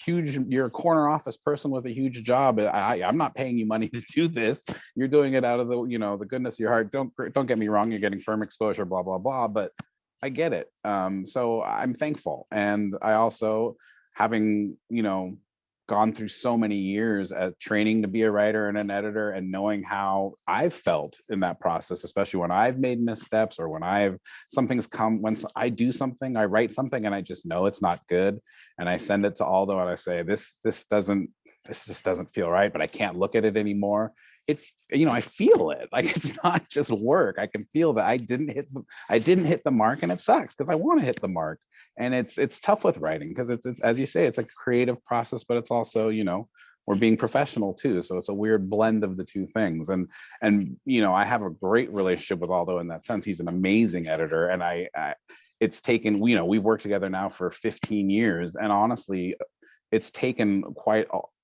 you're a corner office person with a huge job. I'm not paying you money to do this. You're doing it out of the goodness of your heart. Don't get me wrong. You're getting firm exposure, blah, blah, blah. But I get it. So I'm thankful. And I also, having, gone through so many years at training to be a writer and an editor, and knowing how I've felt in that process, especially when I've made missteps, or when when I do something, I write something and I just know it's not good, and I send it to Aldo and I say, this just doesn't feel right, but I can't look at it anymore. I feel it. Like, it's not just work. I can feel that I didn't hit the mark, and it sucks because I want to hit the mark. And it's tough with writing, because it's as you say, it's a creative process, but it's also, we're being professional too. So it's a weird blend of the two things. And I have a great relationship with Aldo in that sense. He's an amazing editor, and it's taken, we've worked together now for 15 years, and honestly, it's taken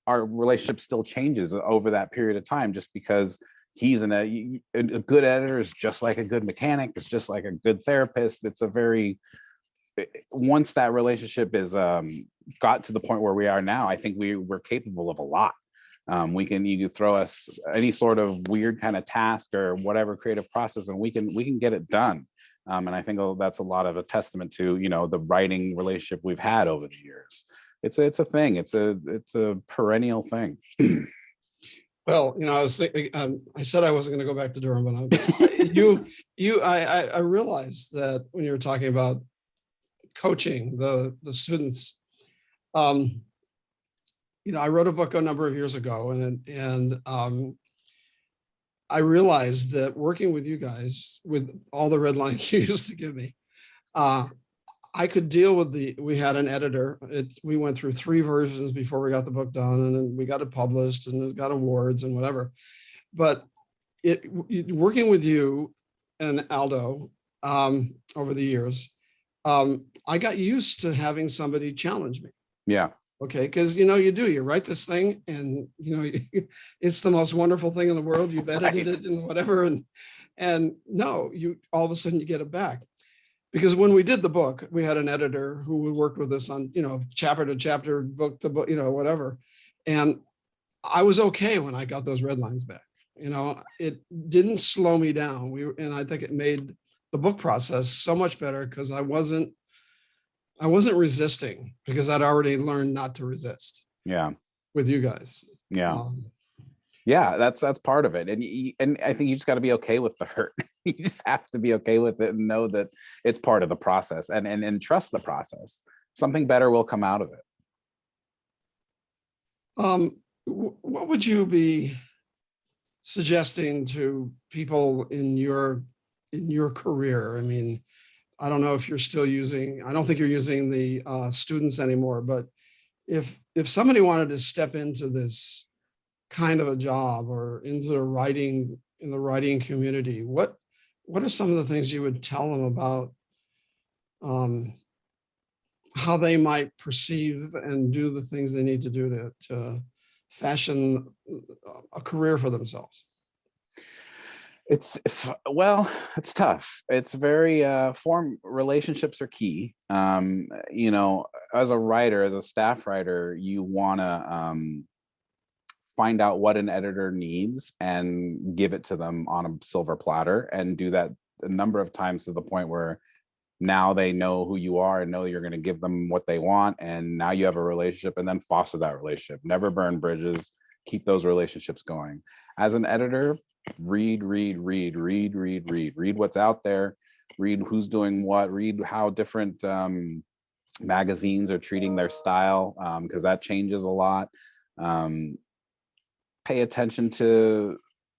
our relationship still changes over that period of time, just because he's a good editor is just like a good mechanic. It's just like a good therapist. It's a very once that relationship is got to the point where we are now, I think we're capable of a lot. You can throw us any sort of weird kind of task or whatever creative process, and we can get it done. And I think that's a lot of a testament to, the writing relationship we've had over the years. It's a thing. It's a perennial thing. Well, I was thinking, I said I wasn't going to go back to Durham, but I realized that when you were talking about coaching the students, I wrote a book a number of years ago, and I realized that working with you guys, with all the red lines you used to give me, I could deal with we had an editor. We went through 3 versions before we got the book done, and then we got it published and it got awards and whatever. But working with you and Aldo over the years, I got used to having somebody challenge me. Yeah. Okay, because you write this thing, and it's the most wonderful thing in the world. You've edited it and whatever, and no, you all of a sudden you get it back. Because when we did the book, we had an editor who worked with us on, chapter to chapter, book to book, whatever. And I was okay when I got those red lines back. It didn't slow me down. And I think it made the book process so much better, because I wasn't resisting, because I'd already learned not to resist. Yeah. With you guys. Yeah. Yeah, that's part of it. And I think you just got to be okay with the hurt. You just have to be okay with it and know that it's part of the process, and trust the process. Something better will come out of it. What would you be suggesting to people in your career? I mean, I don't know if you're still I don't think you're using the students anymore, but if somebody wanted to step into this kind of a job, or into the writing community, what are some of the things you would tell them about how they might perceive and do the things they need to do to fashion a career for themselves? It's tough. It's very relationships are key. As a writer, as a staff writer, you want to find out what an editor needs and give it to them on a silver platter, and do that a number of times to the point where now they know who you are and know you're going to give them what they want, and now you have a relationship, and then foster that relationship. Never burn bridges. Keep those relationships going. As an editor, read what's out there, read who's doing what, read how different magazines are treating their style, because that changes a lot. Pay attention to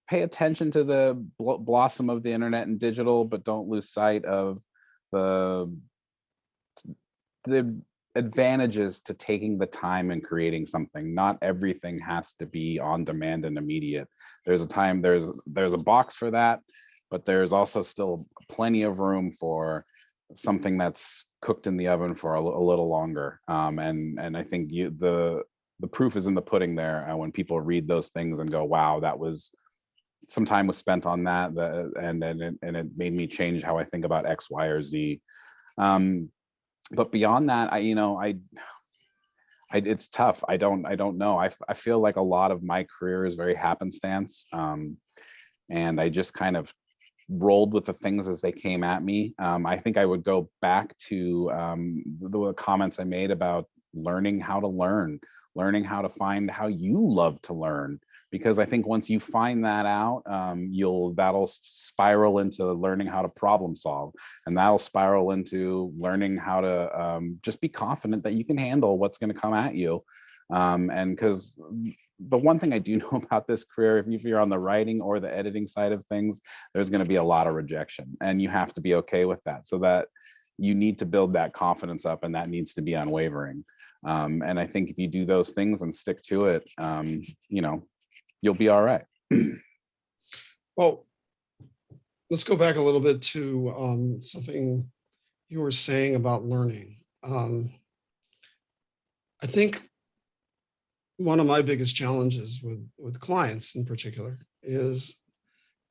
the blossom of the internet and digital, but don't lose sight of the advantages to taking the time and creating something. Not everything has to be on demand and immediate. There's a box for that, but there's also still plenty of room for something that's cooked in the oven for a little longer. And I think the proof is in the pudding there. When people read those things and go, wow, that was some time was spent on that, and it made me change how I think about X, Y, or Z. But beyond that, it's tough. I don't know. I feel like a lot of my career is very happenstance, and I just kind of rolled with the things as they came at me. I think I would go back to the comments I made about learning how to learn, learning how to find how you love to learn. Because I think once you find that out, that'll spiral into learning how to problem solve, and that'll spiral into learning how to just be confident that you can handle what's going to come at you. And because the one thing I do know about this career, if you're on the writing or the editing side of things, there's going to be a lot of rejection, and you have to be okay with that. So that you need to build that confidence up, and that needs to be unwavering. And I think if you do those things and stick to it, you'll be all right. Well, let's go back a little bit to something you were saying about learning. I think one of my biggest challenges with clients in particular is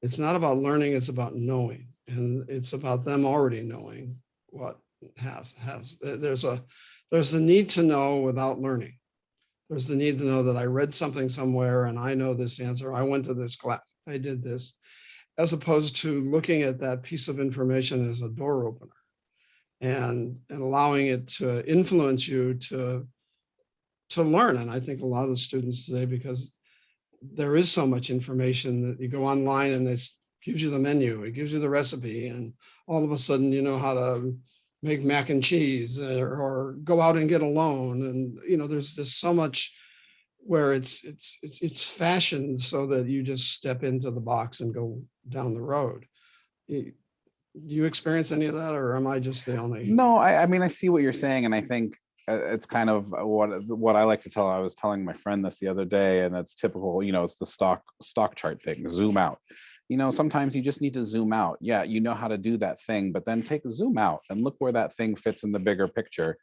it's not about learning, it's about knowing. And it's about them already knowing what there's the need to know without learning. There's the need to know that I read something somewhere and I know this answer. I went to this class, I did this, as opposed to looking at that piece of information as a door opener and allowing it to influence you to learn. And I think a lot of the students today, because there is so much information that you go online and this gives you the menu, it gives you the recipe, and all of a sudden you know how to make mac and cheese or go out and get a loan. And there's just so much where it's fashioned so that you just step into the box and go down the road. Do you experience any of that, or am I just the only? No, I mean, I see what you're saying, and I think it's kind of what I like to tell. I was telling my friend this the other day, and that's typical. It's the stock chart thing. Zoom out. Sometimes you just need to zoom out. Yeah, you know how to do that thing, but then take a zoom out and look where that thing fits in the bigger picture,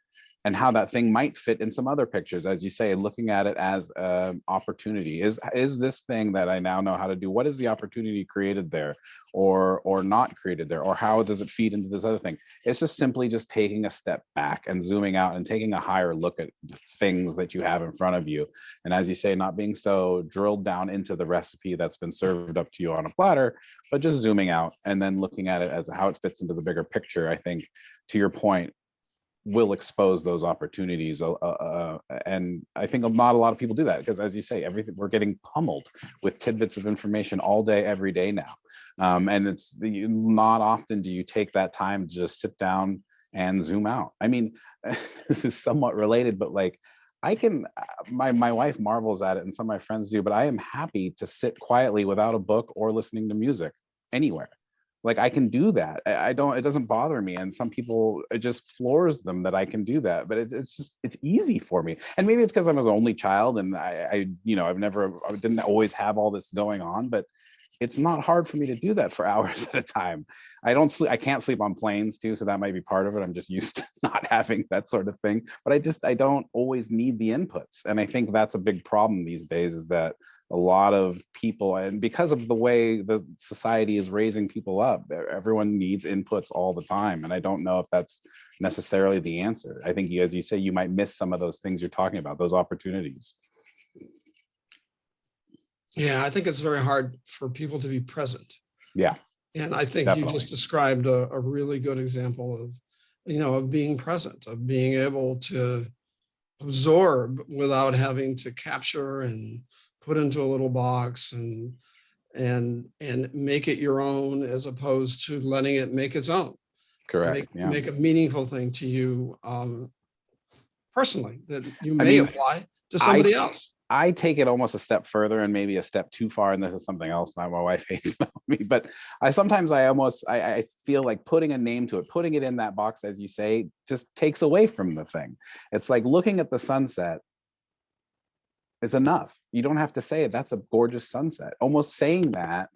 and how that thing might fit in some other pictures. As you say, looking at it as an opportunity. Is this thing that I now know how to do, what is the opportunity created there, or not created there, or how does it feed into this other thing? It's just simply just taking a step back and zooming out and taking a higher look at the things that you have in front of you. And as you say, not being so drilled down into the recipe that's been served up to you on a platter, but just zooming out and then looking at it as how it fits into the bigger picture. I think, to your point, will expose those opportunities. And I think not a lot of people do that, because as you say, we're getting pummeled with tidbits of information all day, every day now. And it's not often do you take that time to just sit down and zoom out. I mean, this is somewhat related, but like, my wife marvels at it, and some of my friends do, but I am happy to sit quietly without a book or listening to music anywhere. Like, I can do that. It doesn't bother me. And some people, it just floors them that I can do that, but it's easy for me. And maybe it's because I was an only child, and I didn't always have all this going on, but it's not hard for me to do that for hours at a time. I can't sleep on planes too, so that might be part of it. I'm just used to not having that sort of thing, but I don't always need the inputs. And I think that's a big problem these days, is that a lot of people, and because of the way the society is raising people up, everyone needs inputs all the time. And I don't know if that's necessarily the answer. I think, as you say, you might miss some of those things you're talking about, those opportunities. Yeah, I think it's very hard for people to be present. Yeah. And I think Definitely. You just described a really good example of being present, of being able to absorb without having to capture and put into a little box and make it your own, as opposed to letting it make its own. Correct. Make a meaningful thing to you personally that you may apply to somebody else. I take it almost a step further, and maybe a step too far, and this is something else my wife hates about me, but I feel like putting a name to it, putting it in that box, as you say, just takes away from the thing. It's like looking at the sunset is enough. You don't have to say it. That's a gorgeous sunset. Almost saying that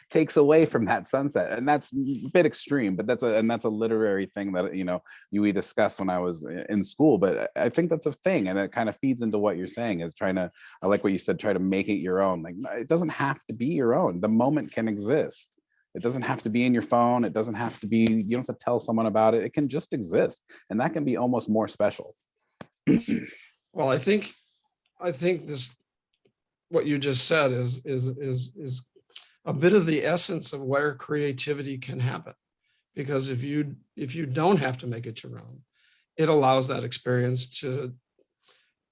takes away from that sunset, and that's a bit extreme, but that's a literary thing that we discussed when I was in school. But I think that's a thing, and it kind of feeds into what you're saying, is I like what you said, try to make it your own. Like, it doesn't have to be your own. The moment can exist. It doesn't have to be in your phone. It doesn't have to be, you don't have to tell someone about it. It can just exist, and that can be almost more special. Well, I think this, what you just said is a bit of the essence of where creativity can happen. Because if you don't have to make it your own, it allows that experience to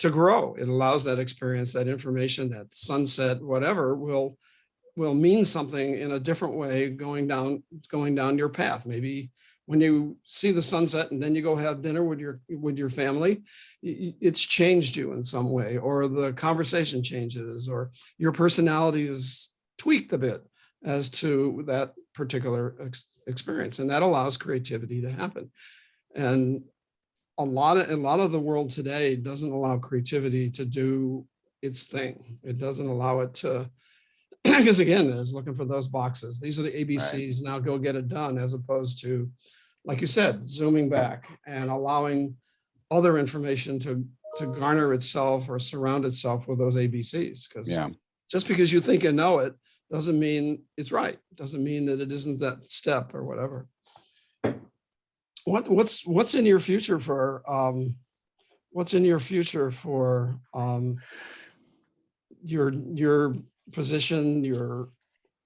grow. It allows that experience, that information, that sunset, whatever, will mean something in a different way going down your path. Maybe when you see the sunset and then you go have dinner with your family, it's changed you in some way, or the conversation changes, or your personality is tweaked a bit as to that particular experience, and that allows creativity to happen. And a lot of the world today doesn't allow creativity to do its thing. It doesn't allow it to, because again, it's looking for those boxes. These are the ABCs. Right. Now go get it done, as opposed to, like you said, zooming back and allowing other information to garner itself or surround itself with those ABCs. Because just because you think you know it doesn't mean it's right. Doesn't mean that it isn't that step or whatever. what's in your future for your position, your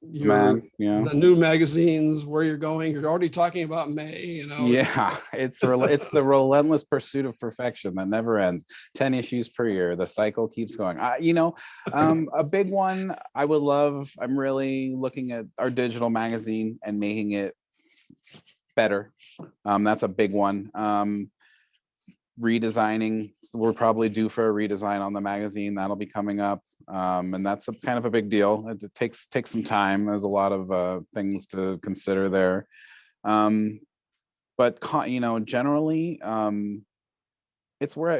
Yeah. the new magazines, where you're going? You're already talking about May, Yeah, it's the relentless pursuit of perfection that never ends. 10 issues per year. The cycle keeps going. A big one I would love, I'm really looking at our digital magazine and making it better. That's a big one. Redesigning, we're probably due for a redesign on the magazine. That'll be coming up. And that's a kind of a big deal. It takes some time. There's a lot of things to consider there. But generally, we're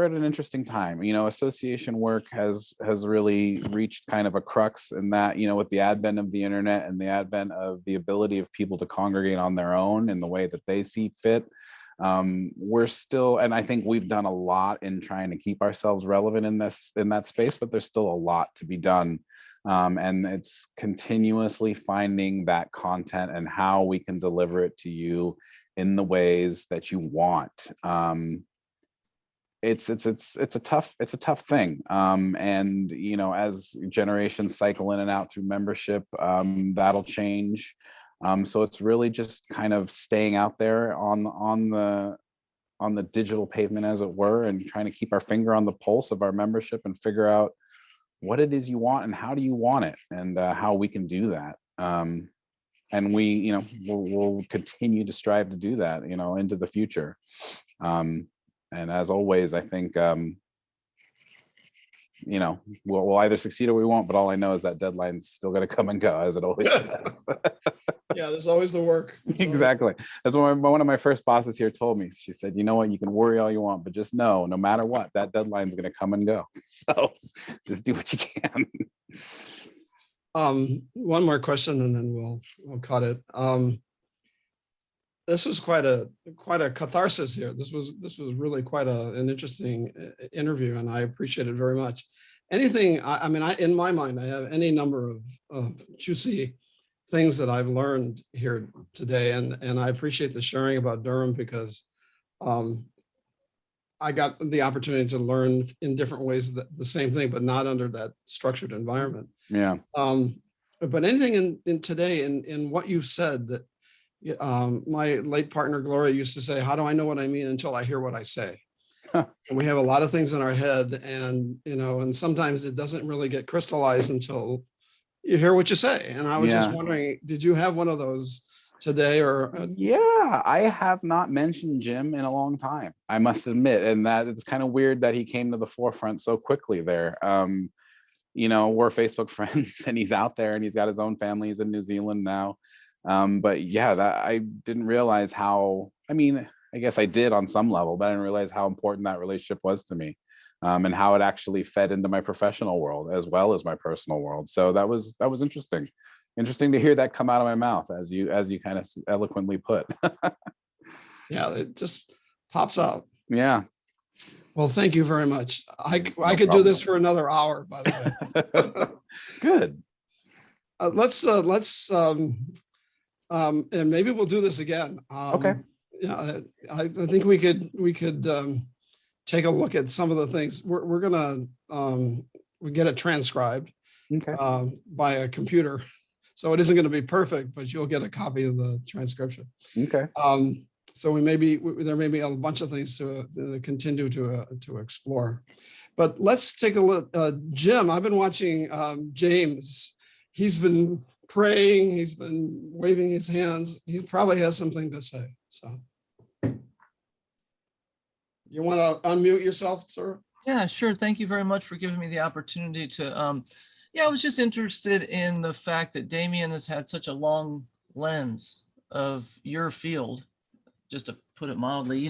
at an interesting time. Association work has really reached kind of a crux in that, with the advent of the internet and the advent of the ability of people to congregate on their own in the way that they see fit. We're still, and I think we've done a lot in trying to keep ourselves relevant in that space, but there's still a lot to be done. And it's continuously finding that content and how we can deliver it to you in the ways that you want. It's a tough thing. And as generations cycle in and out through membership, that'll change. So it's really just kind of staying out there on the digital pavement, as it were, and trying to keep our finger on the pulse of our membership and figure out what it is you want and how do you want it, and how we can do that. And we'll continue to strive to do that, into the future. And as always, I think, we'll either succeed or we won't, but all I know is that deadline's still going to come and go, as it always does. Yeah, there's always the work. Exactly. That's what one of my first bosses here told me. She said, you know what, you can worry all you want, but just know, no matter what, that deadline's going to come and go. So just do what you can. One more question and then we'll cut it. This was quite a catharsis here. This was really quite an interesting interview, and I appreciate it very much. Anything, in my mind, I have any number of juicy things that I've learned here today, and I appreciate the sharing about Durham, because I got the opportunity to learn in different ways the same thing, but not under that structured environment. Yeah. But anything in today, in what you said, that my late partner Gloria used to say, how do I know what I mean until I hear what I say? And we have a lot of things in our head, and and sometimes it doesn't really get crystallized until you hear what you say. And I was just wondering, did you have one of those today? Or Yeah, I have not mentioned Jim in a long time, I must admit, and that it's kind of weird that he came to the forefront so quickly there. We're Facebook friends, and he's out there, and he's got his own family. He's in New Zealand now. But yeah, that I didn't realize how, I guess I did on some level, but I didn't realize how important that relationship was to me, and how it actually fed into my professional world as well as my personal world. So that was interesting to hear that come out of my mouth, as you kind of eloquently put. Yeah, it just pops out. Yeah. Well, thank you very much. I could problem. do this for another hour, by the way. Good. Let's and maybe we'll do this again. Okay. Yeah, I think we could take a look at some of the things. We're gonna we get it transcribed, okay, by a computer, so it isn't going to be perfect, but you'll get a copy of the transcription. Okay. So there may be a bunch of things to continue to explore, but let's take a look. Jim, I've been watching James. He's been praying. He's been waving his hands. He probably has something to say. So, you want to unmute yourself, sir? Yeah, sure. Thank you very much for giving me the opportunity to. Yeah, I was just interested in the fact that Damien has had such a long lens of your field, just to put it mildly,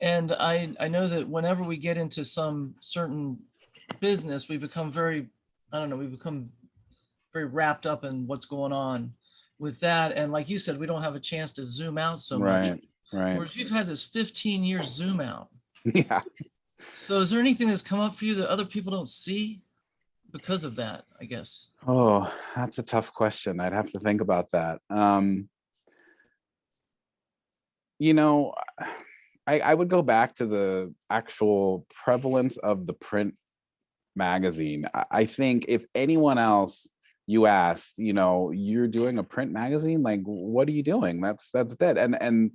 and I know that whenever we get into some certain business, we become very wrapped up in what's going on with that. And like you said, we don't have a chance to zoom out so much. Right. Whereas you've had this 15-year zoom out. Yeah. So is there anything that's come up for you that other people don't see because of that, I guess? Oh, that's a tough question. I'd have to think about that. You know, I would go back to the actual prevalence of the print magazine. I think if anyone else you asked, you know, you're doing a print magazine, like, what are you doing? That's dead. And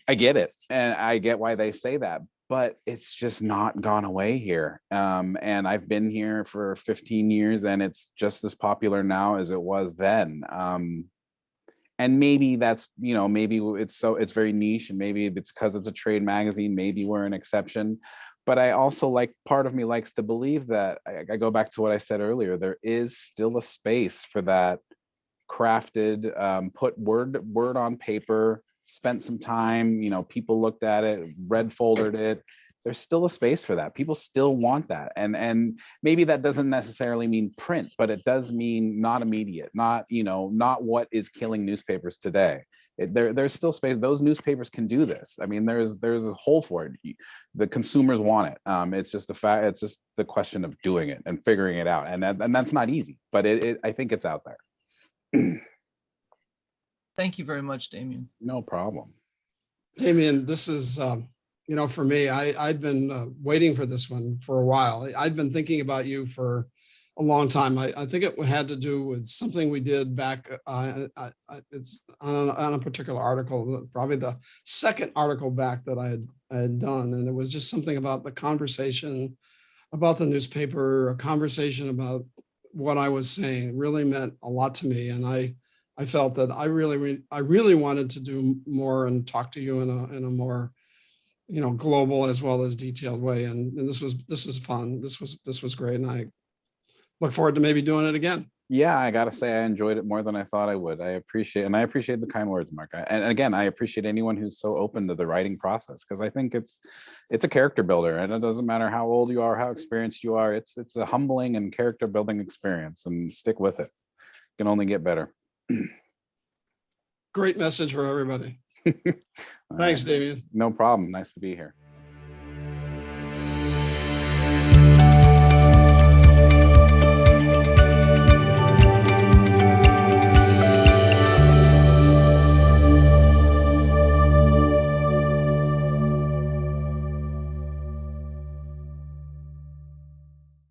I get it, and I get why they say that, but it's just not gone away here. And I've been here for 15 years, and it's just as popular now as it was then. And maybe that's, you know, maybe it's very niche, and maybe it's because it's a trade magazine, maybe we're an exception. But I also, like, part of me likes to believe that, I go back to what I said earlier, there is still a space for that crafted, put word on paper, spent some time, you know, people looked at it, red foldered it. There's still a space for that. People still want that. And maybe that doesn't necessarily mean print, but it does mean not immediate, not, you know, not what is killing newspapers today. There's still space. Those newspapers can do this. I mean, there's a hole for it. The consumers want it. It's just the fact. It's just the question of doing it and figuring it out. And that's not easy, but I think it's out there. Thank you very much, Damien. No problem. Damien, this is, you know, for me, I'd been waiting for this one for a while. I'd been thinking about you for a long time. I think it had to do with something we did back. It's on a particular article, probably the second article back that I had done. And it was just something about the conversation about the newspaper, a conversation about what I was saying. It really meant a lot to me. And I felt that I really wanted to do more and talk to you in a more, you know, global as well as detailed way. And this is fun. This was great. And I look forward to maybe doing it again. Yeah, I gotta say, I enjoyed it more than I thought I would. I appreciate the kind words, Mark. And again, I appreciate anyone who's so open to the writing process, because I think it's a character builder, and it doesn't matter how old you are, how experienced you are. It's a humbling and character building experience, and stick with it. It can only get better. Great message for everybody. All Thanks, right. Damien. No problem. Nice to be here.